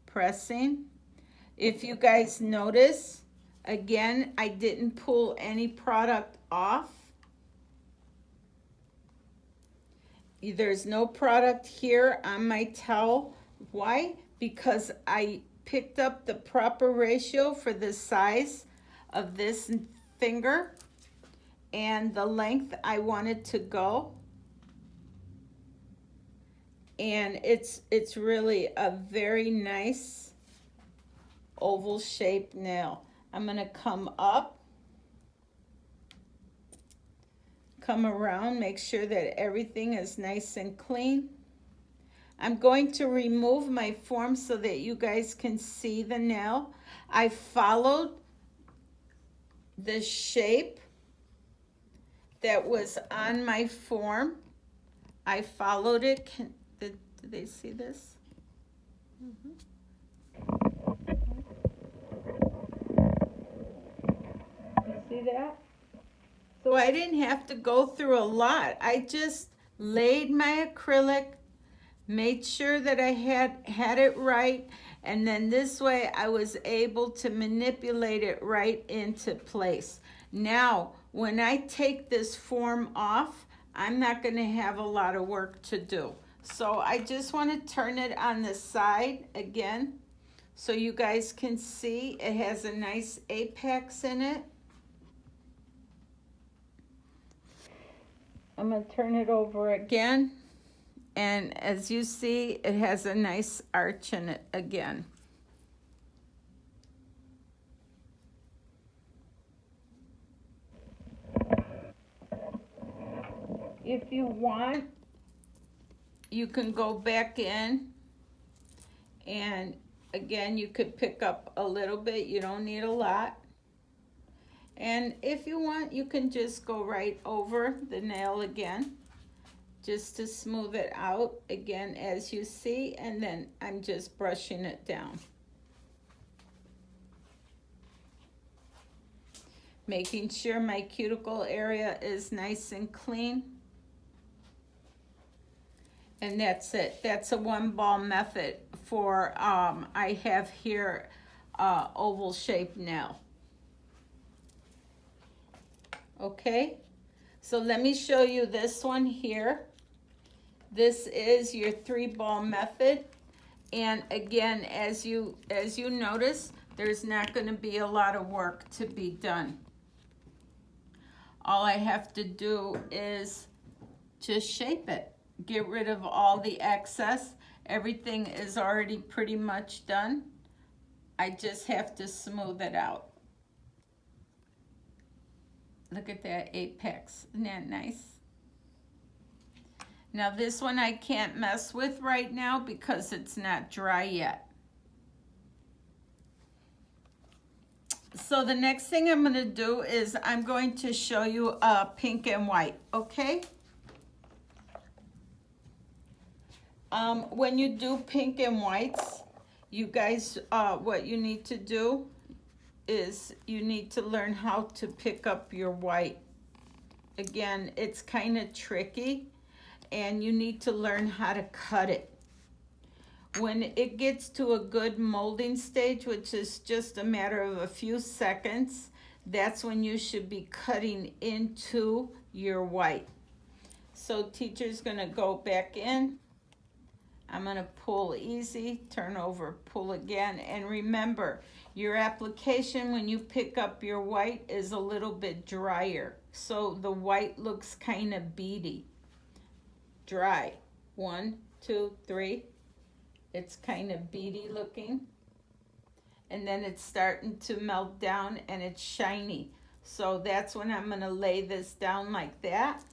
pressing. If you guys notice, again, I didn't pull any product off. There's no product here on my towel. Why? Because I picked up the proper ratio for the size of this finger and the length I wanted to go. And it's really a very nice oval shaped nail. I'm gonna come up, come around, make sure that everything is nice and clean. I'm going to remove my form so that you guys can see the nail. I followed the shape that was on my form. I followed it. Did they see this? You see that? So I didn't have to go through a lot. I just laid my acrylic, made sure that I had it right, and then this way I was able to manipulate it right into place. Now, when I take this form off, I'm not going to have a lot of work to do. So I just want to turn it on the side again so you guys can see it has a nice apex in it. I'm going to turn it over again. And as you see, it has a nice arch in it again. If you want, you can go back in, and again, you could pick up a little bit. You don't need a lot. And if you want, you can just go right over the nail again, just to smooth it out again, as you see, and then I'm just brushing it down. Making sure my cuticle area is nice and clean. And that's it. That's a one ball method for, I have here oval shaped nail. Okay, so let me show you this one here. This is your 3-ball method. And again, as you notice, there's not going to be a lot of work to be done. All I have to do is just shape it. Get rid of all the excess. Everything is already pretty much done. I just have to smooth it out. Look at that apex. Isn't that nice? Now this one I can't mess with right now because it's not dry yet. So the next thing I'm going to do is I'm going to show you pink and white, okay? When you do pink and whites, you guys, what you need to do is you need to learn how to pick up your white. Again, it's kind of tricky. and you need to learn how to cut it. When it gets to a good molding stage, which is just a matter of a few seconds, that's when you should be cutting into your white. So teacher's gonna go back in. I'm gonna pull easy, turn over, pull again, and remember, your application when you pick up your white is a little bit drier. So the white looks kind of beady. Dry. 1, 2, 3. It's kind of beady looking. And then it's starting to melt down and it's shiny. So that's when I'm gonna lay this down like that.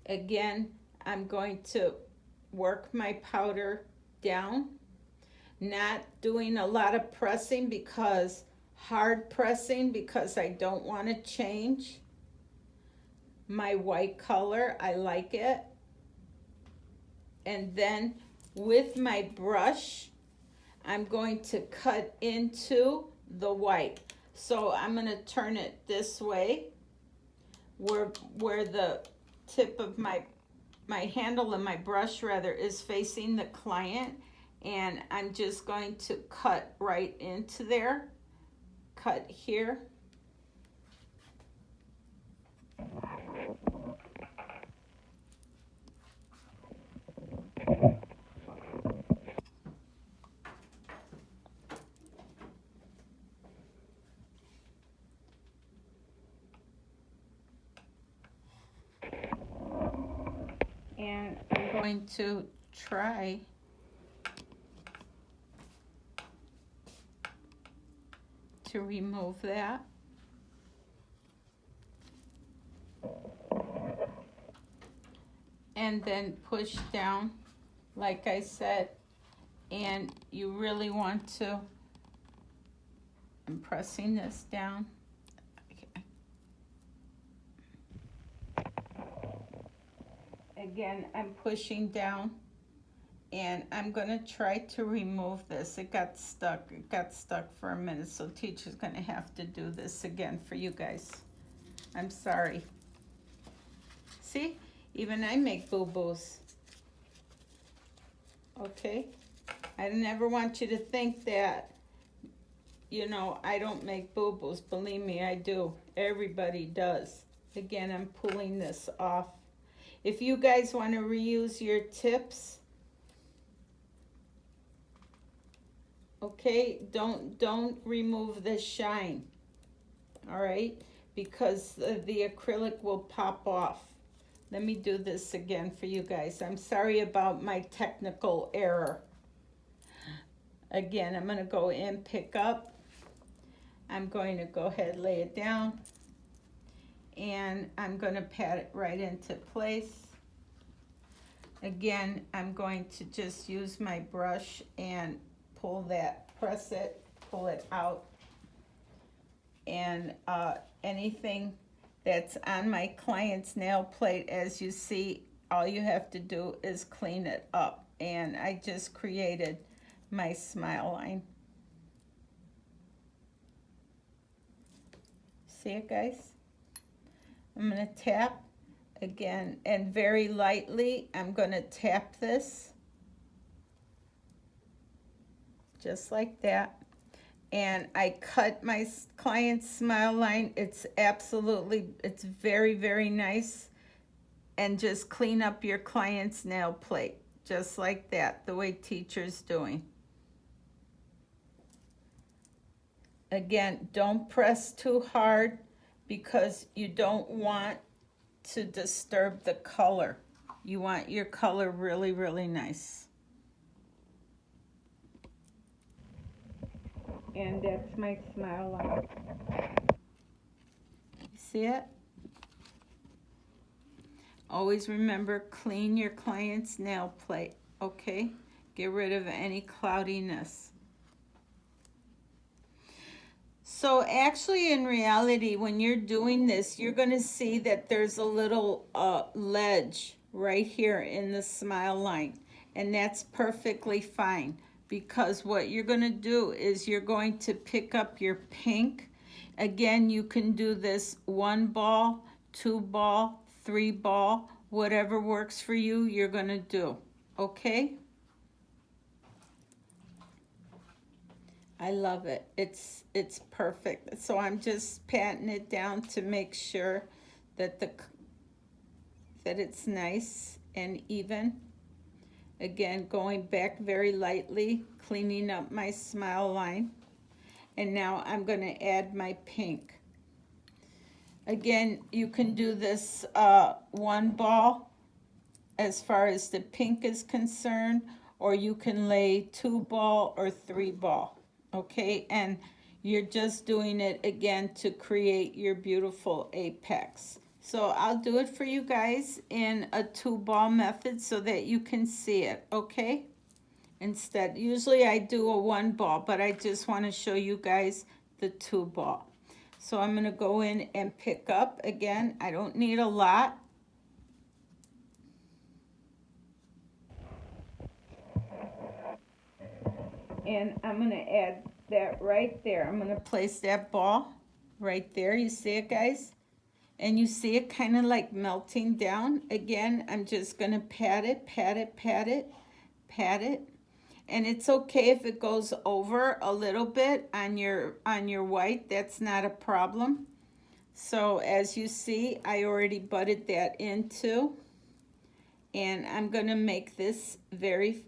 Again, I'm going to work my powder down. Not doing a lot of pressing because hard pressing because I don't want to change my white color. I like it. And then with my brush, I'm going to cut into the white. So I'm going to turn it this way where the tip of my handle of my brush rather is facing the client, and I'm just going to cut right into there. Cut here. And I'm going to try to remove that. And then push down, like I said, and you really want to, I'm pressing this down. Again, I'm pushing down, and I'm gonna try to remove this. It got stuck for a minute, so teacher's gonna have to do this again for you guys. I'm sorry. See, even I make boo-boos. Okay, I never want you to think that, you know, I don't make boo-boos. Believe me, I do. Everybody does. Again, I'm pulling this off. If you guys want to reuse your tips, okay, don't remove the shine, all right, because the acrylic will pop off. Let me do this again for you guys. I'm sorry about my technical error. Again, I'm going to go in, pick up. I'm going to go ahead, lay it down. And I'm going to pat it right into place. Again, I'm going to just use my brush and pull that, press it, pull it out. And anything that's on my client's nail plate, as you see, all you have to do is clean it up. And I just created my smile line. See it, guys? I'm going to tap again, and very lightly, I'm going to tap this, just like that. And I cut my client's smile line. It's very, very nice. And just clean up your client's nail plate, just like that, the way teacher's doing. Again, don't press too hard, because you don't want to disturb the color. You want your color really, really nice. And that's my smile line. See it? Always remember, clean your client's nail plate, okay? Get rid of any cloudiness. So actually, in reality, when you're doing this, you're going to see that there's a little ledge right here in the smile line. And that's perfectly fine, because what you're going to do is you're going to pick up your pink. Again, you can do this 1 ball, 2 ball, 3 ball, Whatever works for you, you're gonna do, okay? I love it. It's perfect. So I'm just patting it down to make sure that that it's nice and even. Again, going back very lightly, cleaning up my smile line. And now I'm going to add my pink. Again, you can do this one ball as far as the pink is concerned, or you can lay 2 ball or 3 ball. Okay, and you're just doing it again to create your beautiful apex. So I'll do it for you guys in a 2 ball method so that you can see it, okay? Instead, usually I do a 1 ball, but I just want to show you guys the 2 ball. So I'm going to go in and pick up again. I don't need a lot. And I'm going to add that right there. I'm going to place that ball right there. You see it, guys? And you see it kind of like melting down. Again, I'm just going to pat it, pat it, pat it, pat it. And it's okay if it goes over a little bit on your white. That's not a problem. So as you see, I already butted that into. And I'm going to make this very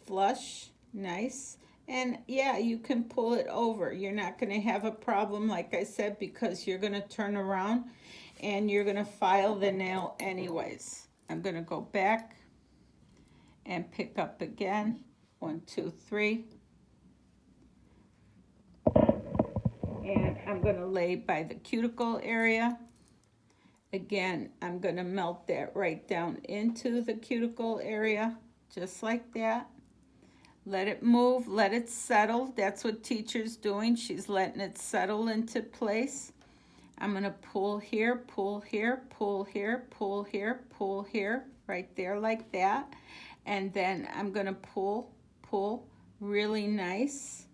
flush. Nice. And yeah, you can pull it over. You're not going to have a problem, like I said, because you're going to turn around and you're going to file the nail anyways. I'm going to go back and pick up again. 1, 2, 3. And I'm going to lay by the cuticle area. Again, I'm going to melt that right down into the cuticle area, just like that. Let it move, let it settle. That's what teacher's doing. She's letting it settle into place. I'm going to pull here, pull here, pull here, pull here, pull here, right there like that. And then I'm going to pull really nice.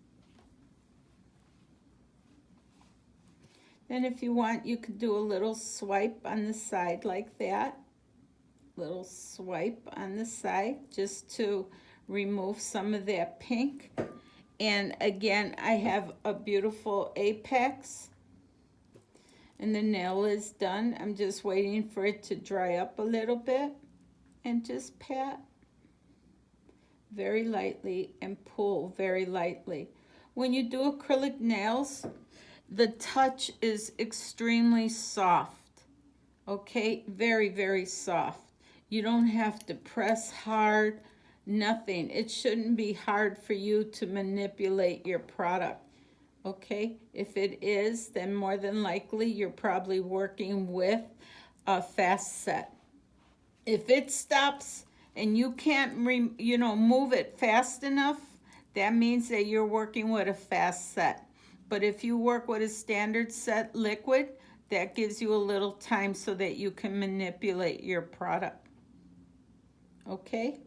Then if you want, you could do a little swipe on the side like that. Little swipe on the side just to remove some of that pink. And again, I have a beautiful apex. And the nail is done. I'm just waiting for it to dry up a little bit. And just pat very lightly and pull very lightly. When you do acrylic nails, the touch is extremely soft. Okay, very, very soft. You don't have to press hard. Nothing. It shouldn't be hard for you to manipulate your product. Okay, if it is, then more than likely you're probably working with a fast set. If it stops and you can't move it fast enough, that means that you're working with a fast set. But if you work with a standard set liquid, that gives you a little time so that you can manipulate your product. Okay?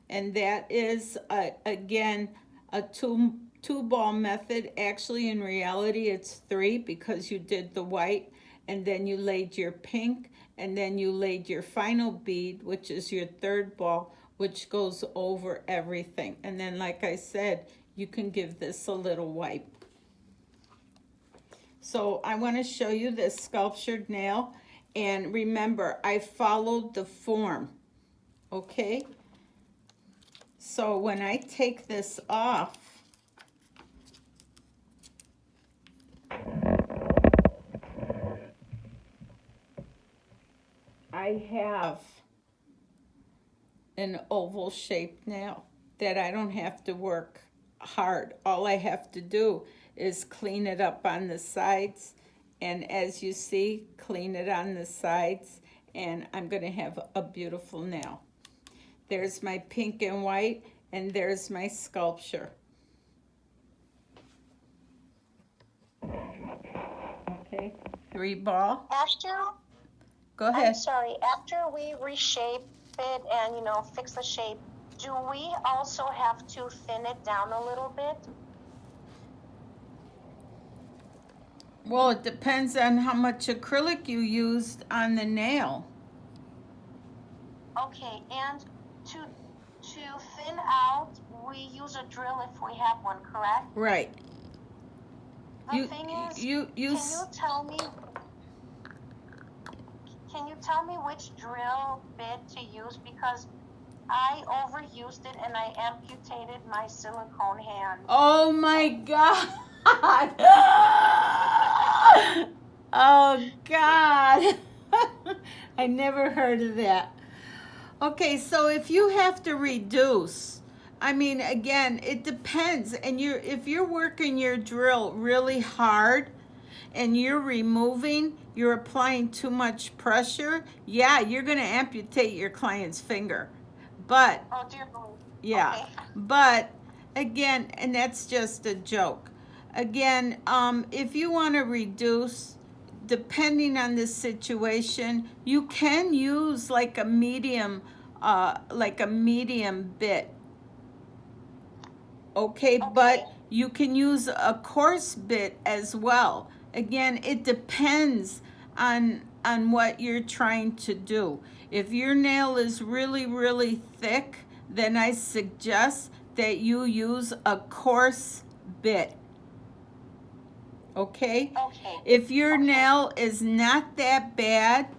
And that is, again, a two ball method. Actually, in reality, it's 3 because you did the white, and then you laid your pink, and then you laid your final bead, which is your 3rd ball, which goes over everything. And then, like I said, you can give this a little wipe. So I want to show you this sculptured nail. And remember, I followed the form. Okay? So when I take this off, I have an oval shaped nail that I don't have to work hard. All I have to do is clean it up on the sides. And as you see, clean it on the sides. And I'm going to have a beautiful nail. There's my pink and white, and there's my sculpture. Okay, 3 ball. Go ahead. I'm sorry, after we reshape it and, fix the shape, do we also have to thin it down a little bit? Well, it depends on how much acrylic you used on the nail. Okay, and to thin out, we use a drill if we have one, correct? Right. The thing is, can you tell me which drill bit to use, because I overused it and I amputated my silicone hand. Oh my God. Oh God. I never heard of that. Okay, so if you have to reduce, I mean, again, it depends. And if you're working your drill really hard and you're applying too much pressure, yeah, you're going to amputate your client's finger. But, oh dear Lord. Yeah, okay. But again, and that's just a joke. Again, if you want to reduce, depending on the situation, you can use like a medium bit. Okay, but you can use a coarse bit as well. Again, it depends on what you're trying to do. If your nail is really, really thick, then I suggest that you use a coarse bit. Okay? If your nail is not that bad,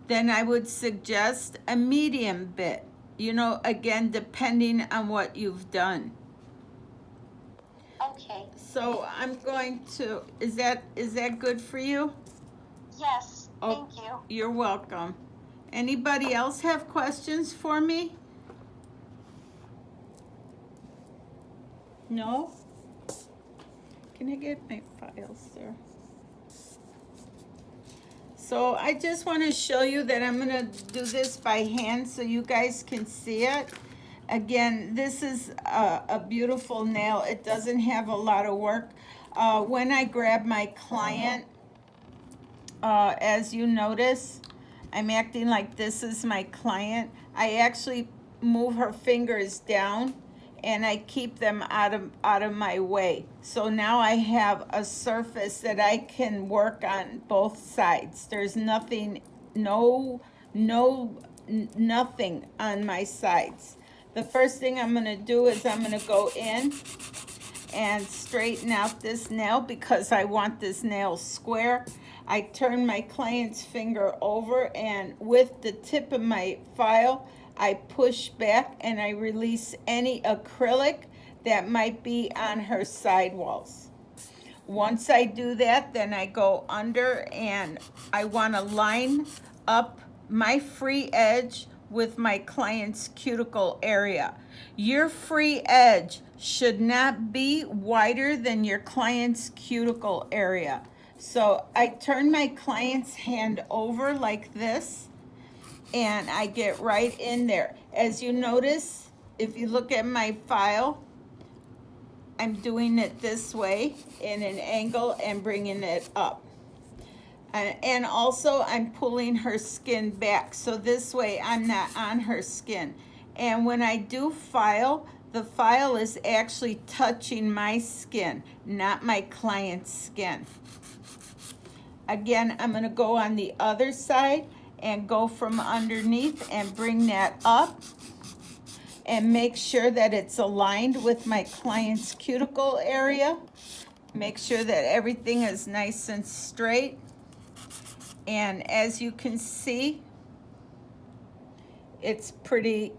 then I would suggest a medium bit. You know, again, depending on what you've done. Okay. So I'm going to, is that good for you? Yes, thank you. You're welcome. Anybody else have questions for me? No? Can I get my files there? So I just want to show you that I'm going to do this by hand so you guys can see it. Again, this is a beautiful nail. It doesn't have a lot of work. When I grab my client, as you notice, I'm acting like this is my client. I actually move her fingers down and I keep them out of my way. So now I have a surface that I can work on both sides. There's nothing on my sides. The first thing I'm going to do is I'm going to go in and straighten out this nail because I want this nail square. I turn my client's finger over, and with the tip of my file, I push back and I release any acrylic that might be on her sidewalls. Once I do that, then I go under and I want to line up my free edge with my client's cuticle area. Your free edge should not be wider than your client's cuticle area. So I turn my client's hand over like this, and I get right in there. As you notice, if you look at my file, I'm doing it this way in an angle and bringing it up. And also I'm pulling her skin back, so this way I'm not on her skin. And when I do file, the file is actually touching my skin, not my client's skin. Again, I'm going to go on the other side and go from underneath and bring that up and make sure that it's aligned with my client's cuticle area. Make sure that everything is nice and straight. And as you can see, it's pretty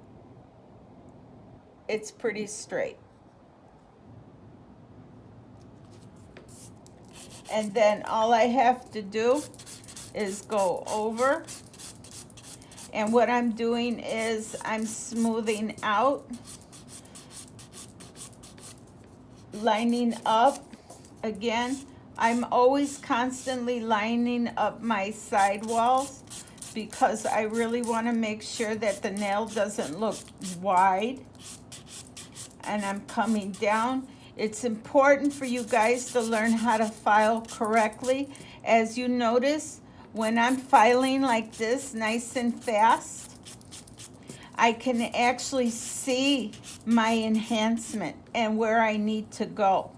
straight. And then all I have to do is go over, and what I'm doing is I'm smoothing out, lining up. Again, I'm always constantly lining up my sidewalls because I really want to make sure that the nail doesn't look wide. And I'm coming down. It's important for you guys to learn how to file correctly. As you notice, when I'm filing like this, nice and fast, I can actually see my enhancement and where I need to go.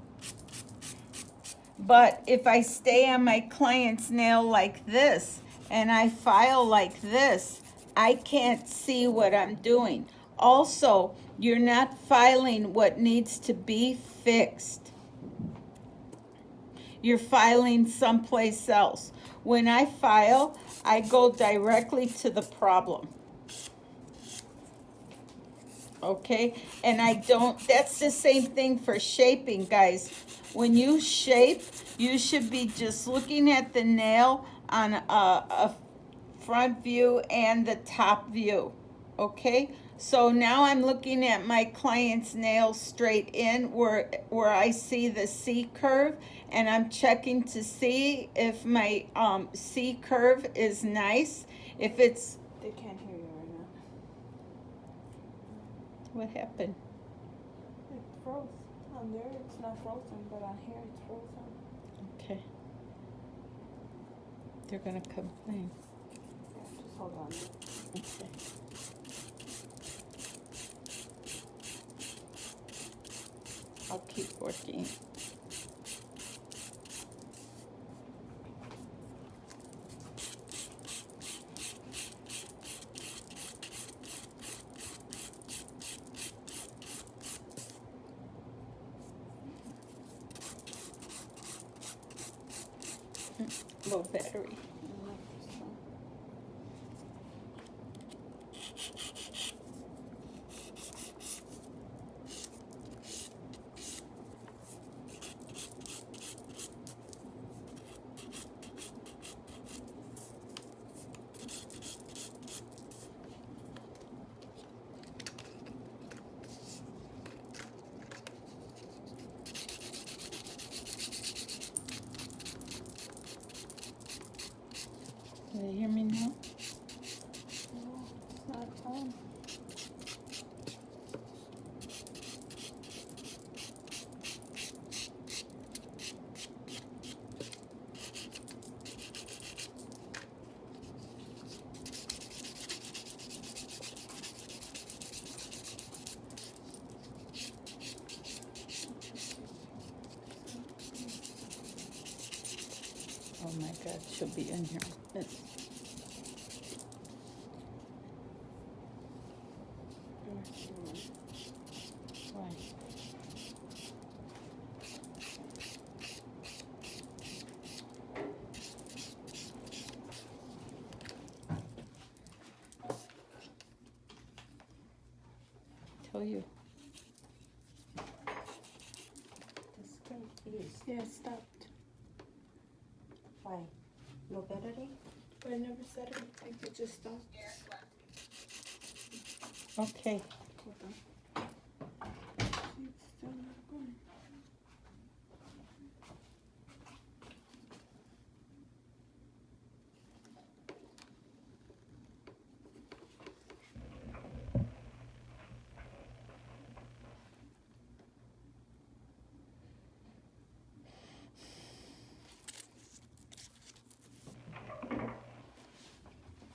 But if I stay on my client's nail like this and I file like this, I can't see what I'm doing. Also, you're not filing what needs to be fixed. You're filing someplace else. When I file, I go directly to the problem. Okay, and I don't, that's the same thing for shaping, guys. When you shape, you should be just looking at the nail on a front view and the top view. Okay, so now I'm looking at my client's nail straight in where I see the C curve, and I'm checking to see if my C curve is nice. If it's, They can't hear you right now. what happened? It froze. On there it's not frozen, but on here it's frozen. Okay. They're gonna complain. Yeah, just hold on. Okay. I'll keep working. Low battery. Can you hear me now? No, it's not on. Oh my God, she'll be in here. Why? Tell you. The screen is. Yeah, it stopped. Why? No battery? But I never said anything. It just stopped. Okay. Hold on. See, it's still not going.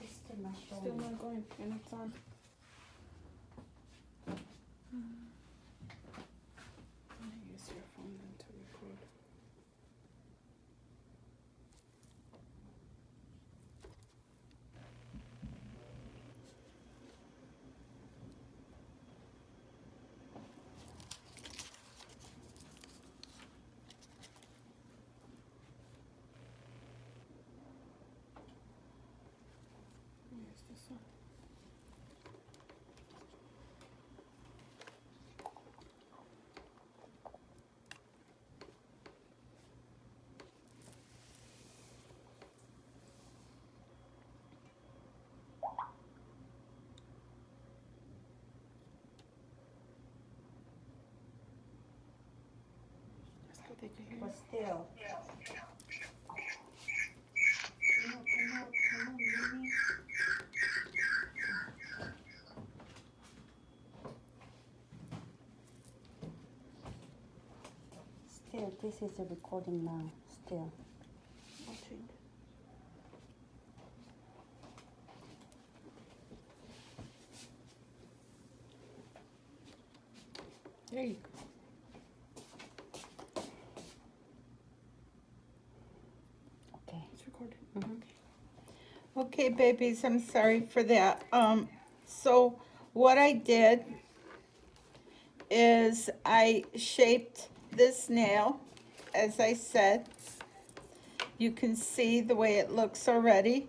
It's still not Still showing. not going, and it's on. I'm gonna use your phone then to record. Use this one. That's good they can hear But you. still. Come on, Mimi. Still, this is a recording now. Still. Watching. There you go. Okay. It's recording. Okay. Okay, babies, I'm sorry for that. So what I did is I shaped this nail, as I said. You can see the way it looks already.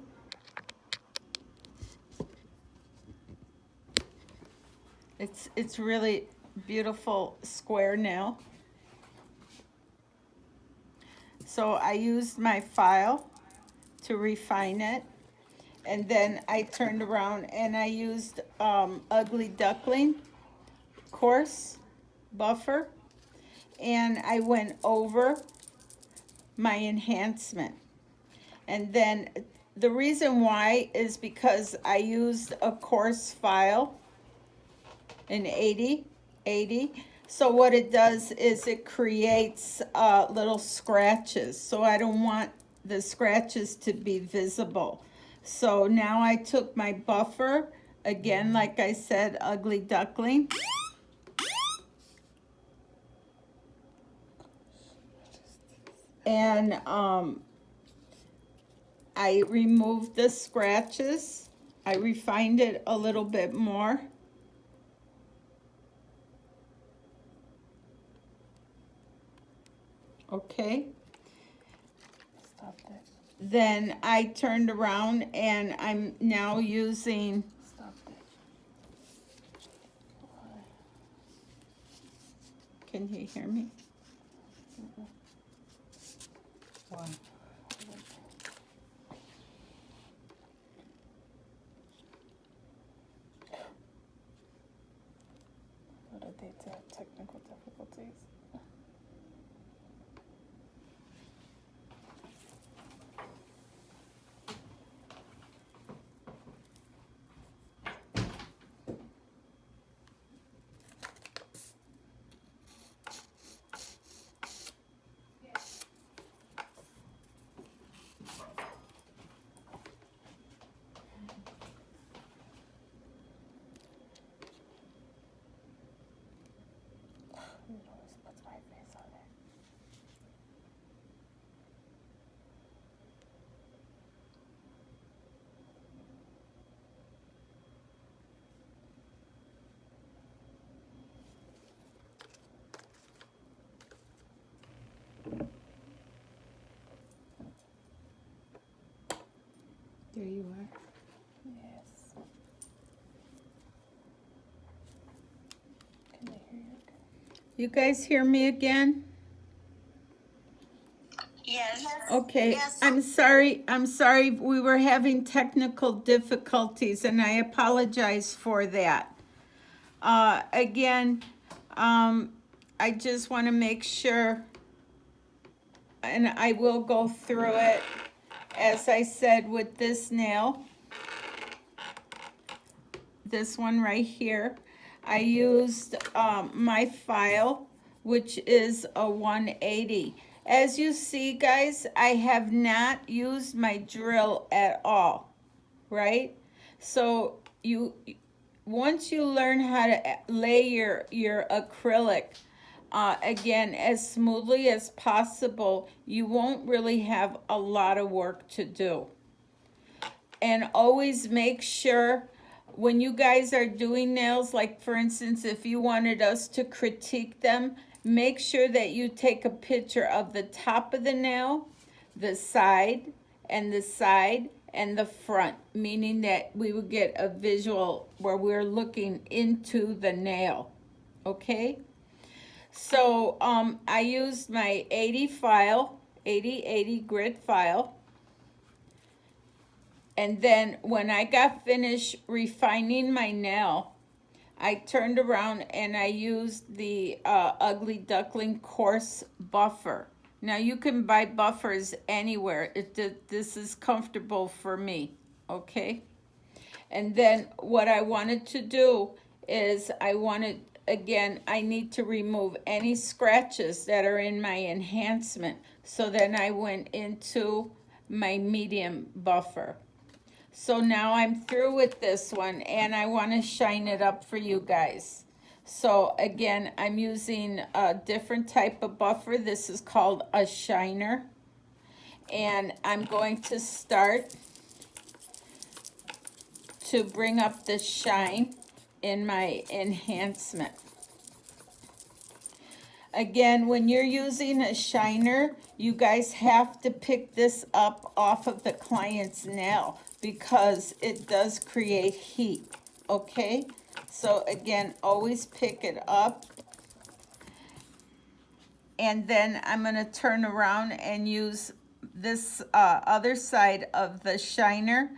It's really beautiful square nail. So I used my file to refine it. And then I turned around and I used Ugly Duckling coarse buffer. And I went over my enhancement. And then the reason why is because I used a coarse file, an 80. So what it does is it creates little scratches. So I don't want the scratches to be visible. So now I took my buffer, again, like I said, Ugly Duckling. And I removed the scratches. I refined it a little bit more. Okay. Stop that. Then I turned around and I'm now using, Stop that. can you hear me? Why? What are they technical difficulties? He always puts my face on it. There you are. Yes. Can they hear you? You guys hear me again? Yes. Okay, Yes. I'm sorry, we were having technical difficulties and I apologize for that. Again, I just want to make sure, and I will go through it, as I said, with this nail. This one right here. I used my file, which is a 180. As you see, guys, I have not used my drill at all, right? So once you learn how to lay your acrylic, again, as smoothly as possible, you won't really have a lot of work to do. And always make sure when you guys are doing nails, like for instance, if you wanted us to critique them, make sure that you take a picture of the top of the nail, the side, and the front, meaning that we would get a visual where we're looking into the nail, okay? So I used my 80 file, 80 grit file. And then when I got finished refining my nail, I turned around and I used the Ugly Duckling coarse buffer. Now you can buy buffers anywhere. This is comfortable for me, okay? And then what I wanted to do is again, I need to remove any scratches that are in my enhancement. So then I went into my medium buffer. So now I'm through with this one and I want to shine it up for you guys. So again, I'm using a different type of buffer. This is called a shiner. And I'm going to start to bring up the shine in my enhancement. Again, when you're using a shiner, you guys have to pick this up off of the client's nail because it does create heat, okay? So again, always pick it up. And then I'm gonna turn around and use this other side of the shiner.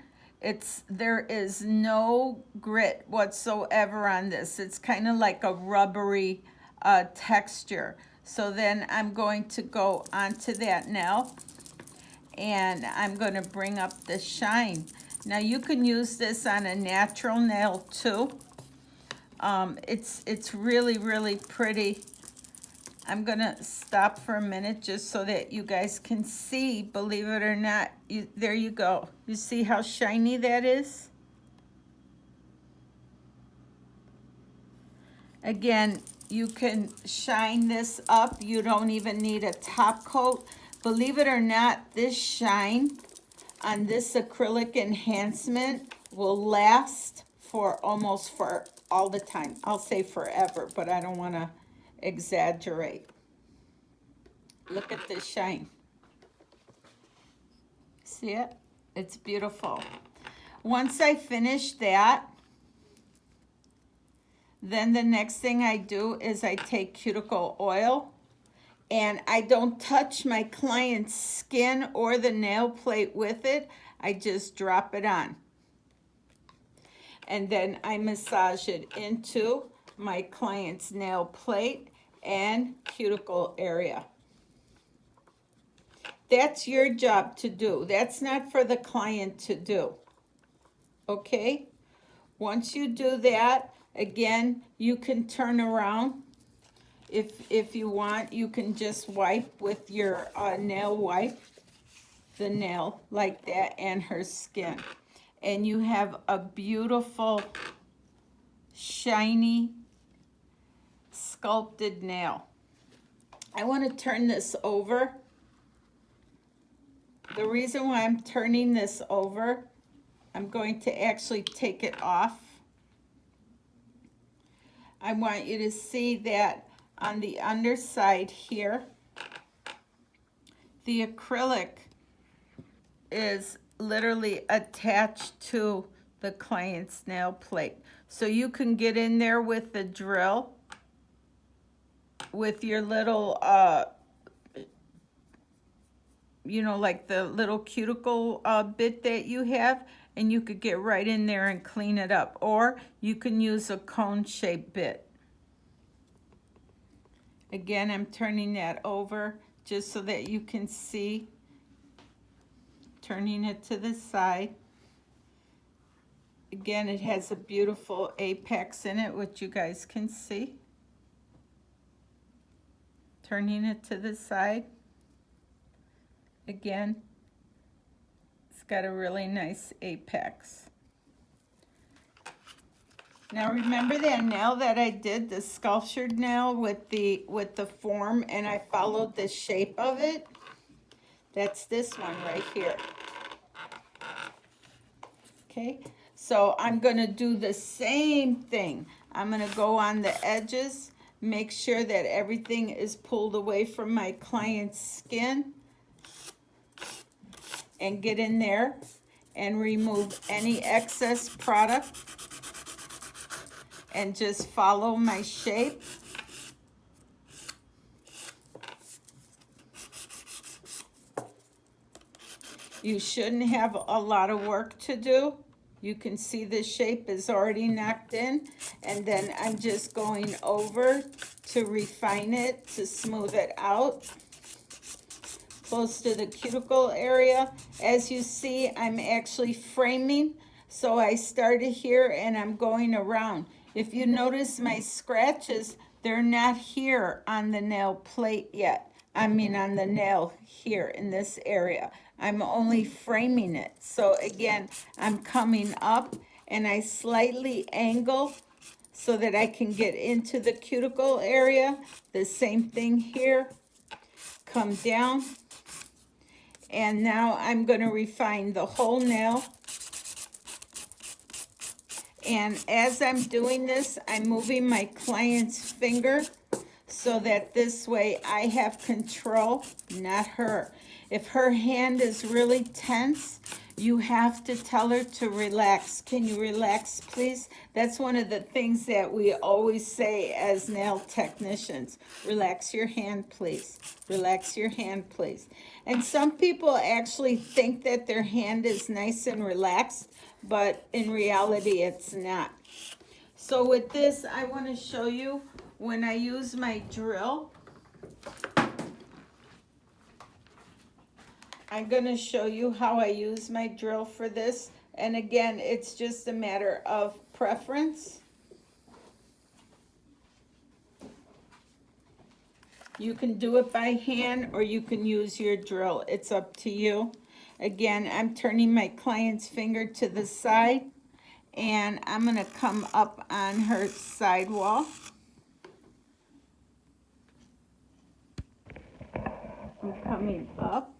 There is no grit whatsoever on this. It's kind of like a rubbery texture. So then I'm going to go onto that nail and I'm going to bring up the shine. Now you can use this on a natural nail too. It's really, really pretty. I'm going to stop for a minute just so that you guys can see, believe it or not. There you go. You see how shiny that is? Again, you can shine this up. You don't even need a top coat. Believe it or not, this shine on this acrylic enhancement will last for almost for all the time. I'll say forever, but I don't want to exaggerate. Look at this shine. See it? It's beautiful. Once I finish that, then the next thing I do is I take cuticle oil and I don't touch my client's skin or the nail plate with it. I just drop it on. And then I massage it into my client's nail plate and cuticle area. That's your job to do. That's not for the client to do. Okay? Once you do that, again, you can turn around. If you want, you can just wipe with your nail wipe the nail like that and her skin. And you have a beautiful, shiny, sculpted nail. I want to turn this over. The reason why I'm turning this over, I'm going to actually take it off. I want you to see that on the underside here, the acrylic is literally attached to the client's nail plate. So you can get in there with the drill, with your little, you know, like the little cuticle bit that you have, and you could get right in there and clean it up. Or you can use a cone-shaped bit. Again, I'm turning that over just so that you can see. Turning it to the side. Again, it has a beautiful apex in it, which you guys can see. Turning it to the side. Again, it's got a really nice apex. Now remember that nail that I did, the sculptured nail with the form, and I followed the shape of it? That's this one right here. Okay, so I'm gonna do the same thing. I'm gonna go on the edges, make sure that everything is pulled away from my client's skin, and get in there and remove any excess product and just follow my shape. You shouldn't have a lot of work to do. You can see the shape is already knocked in, and then I'm just going over to refine it, to smooth it out close to the cuticle area. As you see, I'm actually framing, so I started here and I'm going around. If you notice my scratches, they're not here on the nail plate yet. I mean on the nail here in this area. I'm only framing it. So again, I'm coming up and I slightly angle so that I can get into the cuticle area. The same thing here. Come down. And now I'm going to refine the whole nail. And as I'm doing this, I'm moving my client's finger so that this way I have control, not her. If her hand is really tense, you have to tell her to relax. Can you relax, please? That's one of the things that we always say as nail technicians. Relax your hand, please. Relax your hand, please. And some people actually think that their hand is nice and relaxed, but in reality, it's not. So with this, I want to show you when I use my drill. I'm going to show you how I use my drill for this. And again, it's just a matter of preference. You can do it by hand or you can use your drill. It's up to you. Again, I'm turning my client's finger to the side and I'm going to come up on her sidewall. I'm coming up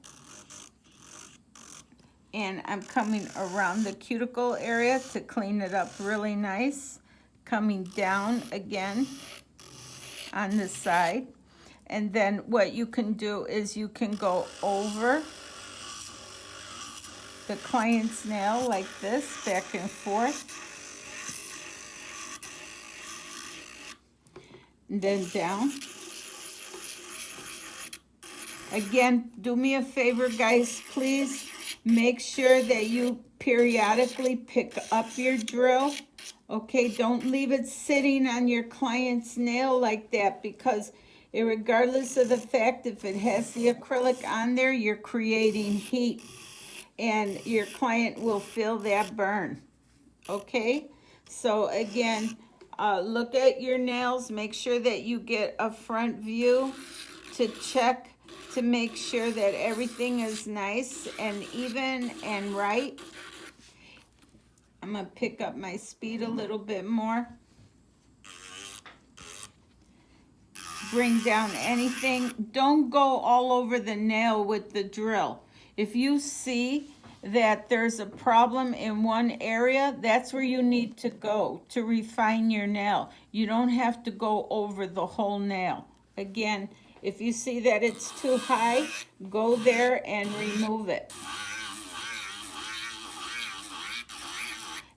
and I'm coming around the cuticle area to clean it up really nice. Coming down again on the side. And then what you can do is you can go over the client's nail like this, back and forth. And then down. Again, do me a favor, guys, please make sure that you periodically pick up your drill. Okay, don't leave it sitting on your client's nail like that, because regardless of the fact if it has the acrylic on there, you're creating heat and your client will feel that burn. Okay, so again, look at your nails, make sure that you get a front view to check to make sure that everything is nice and even and right. I'm gonna pick up my speed a little bit more. Bring down anything. Don't go all over the nail with the drill. If you see that there's a problem in one area, that's where you need to go to refine your nail. You don't have to go over the whole nail. Again, if you see that it's too high, go there and remove it.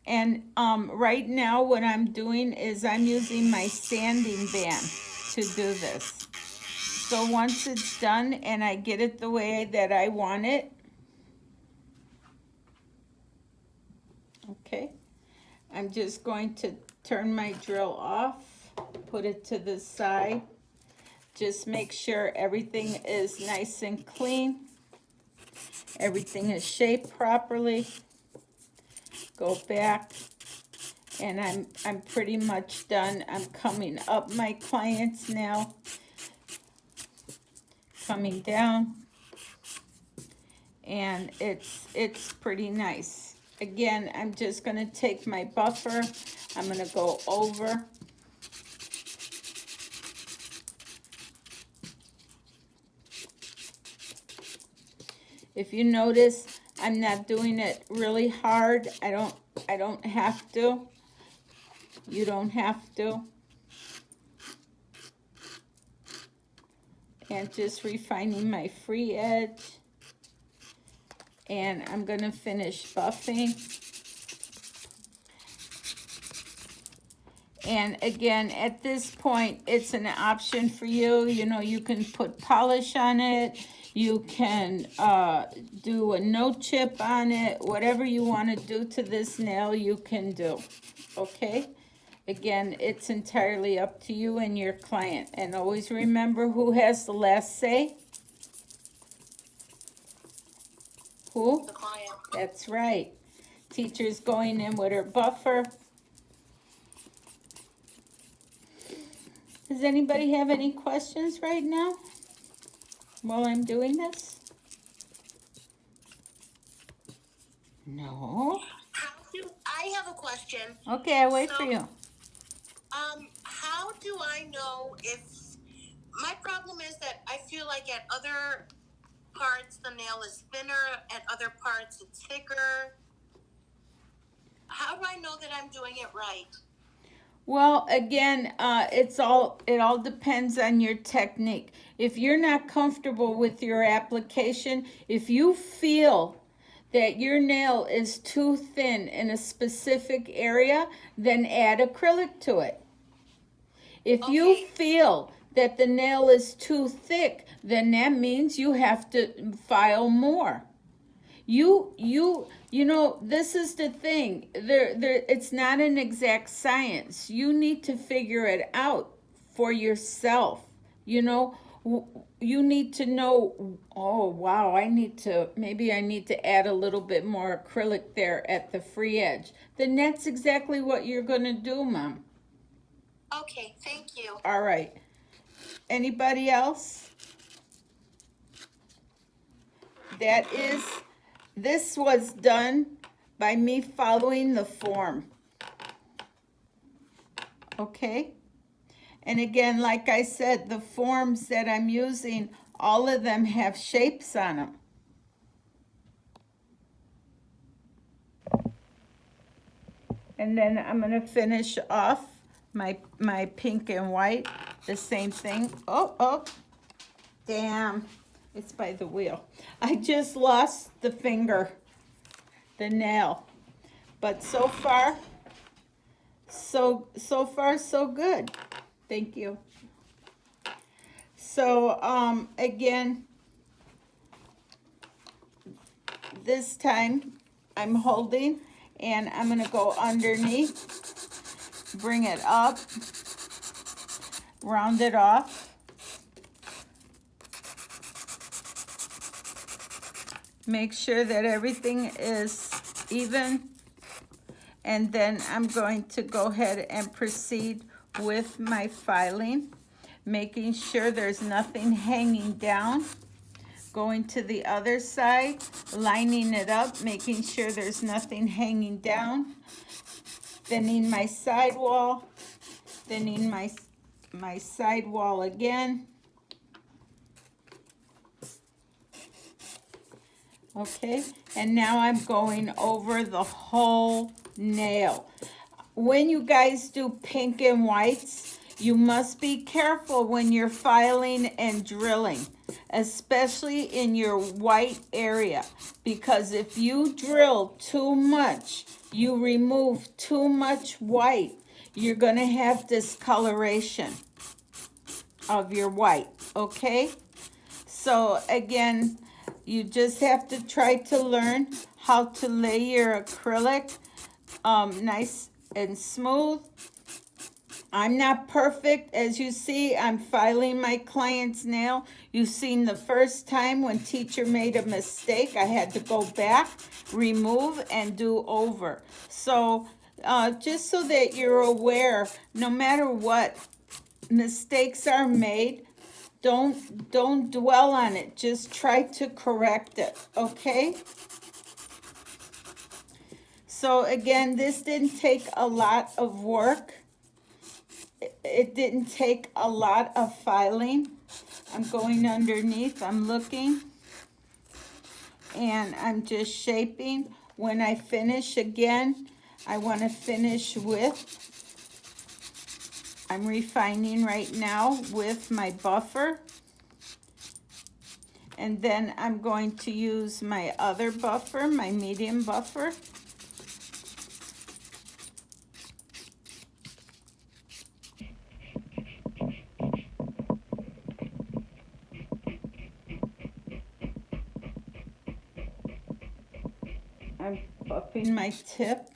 And right now what I'm doing is I'm using my sanding band to do this. So once it's done and I get it the way that I want it, okay, I'm just going to turn my drill off, put it to the side. Just make sure everything is nice and clean. Everything is shaped properly. Go back, and I'm pretty much done. I'm coming up my client's nail, coming down, and it's pretty nice. Again, I'm just gonna take my buffer. I'm gonna go over. If you notice, I'm not doing it really hard. I don't have to. You don't have to. And just refining my free edge. And I'm gonna finish buffing. And again, at this point, it's an option for you. You know, you can put polish on it. You can do a no chip on it. Whatever you want to do to this nail, you can do. Okay? Again, it's entirely up to you and your client. And always remember who has the last say. Who? The client. That's right. Teacher's going in with her buffer. Does anybody have any questions right now while I'm doing this? No? I have a question. Okay, I'll wait for you. How do I know if my problem is that I feel like at other parts the nail is thinner, at other parts it's thicker. how do I know that I'm doing it right? Well, again, it all depends on your technique. If you're not comfortable with your application, if you feel that your nail is too thin in a specific area, then add acrylic to it. If you Okay. feel that the nail is too thick, then that means you have to file more. You know, this is the thing. It's not an exact science. You need to figure it out for yourself. You know, you need to know, oh wow, maybe I need to add a little bit more acrylic there at the free edge. Then that's exactly what you're gonna do, Mom. Okay, thank you. All right. Anybody else? This was done by me following the form. Okay? And again, like I said, the forms that I'm using, all of them have shapes on them. And then I'm going to finish off my pink and white, the same thing. Oh, damn. It's by the wheel. I just lost the finger, the nail. But so far, so good. Thank you. So, again, this time I'm holding and I'm gonna go underneath, bring it up, round it off. Make sure that everything is even. And then I'm going to go ahead and proceed with my filing, making sure there's nothing hanging down. Going to the other side, lining it up, making sure there's nothing hanging down. Thinning my sidewall, thinning my sidewall again. Okay, and now I'm going over the whole nail. When you guys do pink and whites, you must be careful when you're filing and drilling, especially in your white area, because if you drill too much, you remove too much white, you're going to have discoloration of your white, okay? So again, you just have to try to learn how to lay your acrylic nice and smooth. I'm not perfect. As you see, I'm filing my client's nail. You've seen the first time when teacher made a mistake, I had to go back, remove, and do over. So just so that you're aware, no matter what mistakes are made, don't dwell on it. Just try to correct it, okay? So again, this didn't take a lot of work. It didn't take a lot of filing. I'm going underneath, I'm looking, and I'm just shaping. When I finish again, I want to finish with, I'm refining right now with my buffer. And then I'm going to use my other buffer, my medium buffer. I'm buffing my tip.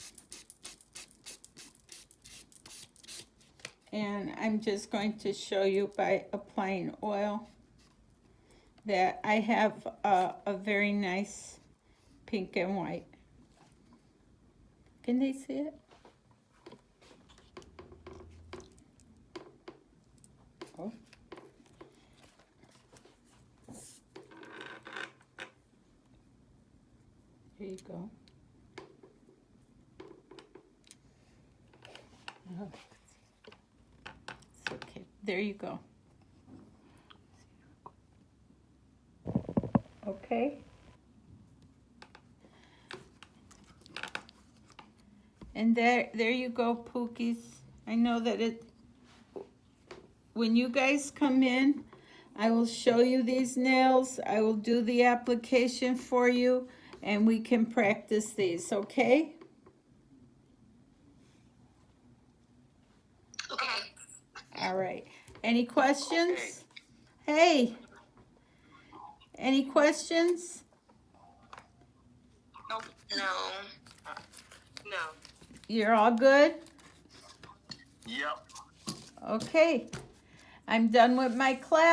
And I'm just going to show you by applying oil that I have a very nice pink and white. Can they see it? Oh. Here you go. Oh. It's okay. There you go. Okay. And there you go, Pookies. I know that when you guys come in, I will show you these nails. I will do the application for you, and we can practice these, okay? Okay. All right. Any questions? Hey, any questions? No. No. You're all good? Yep. Okay. I'm done with my class.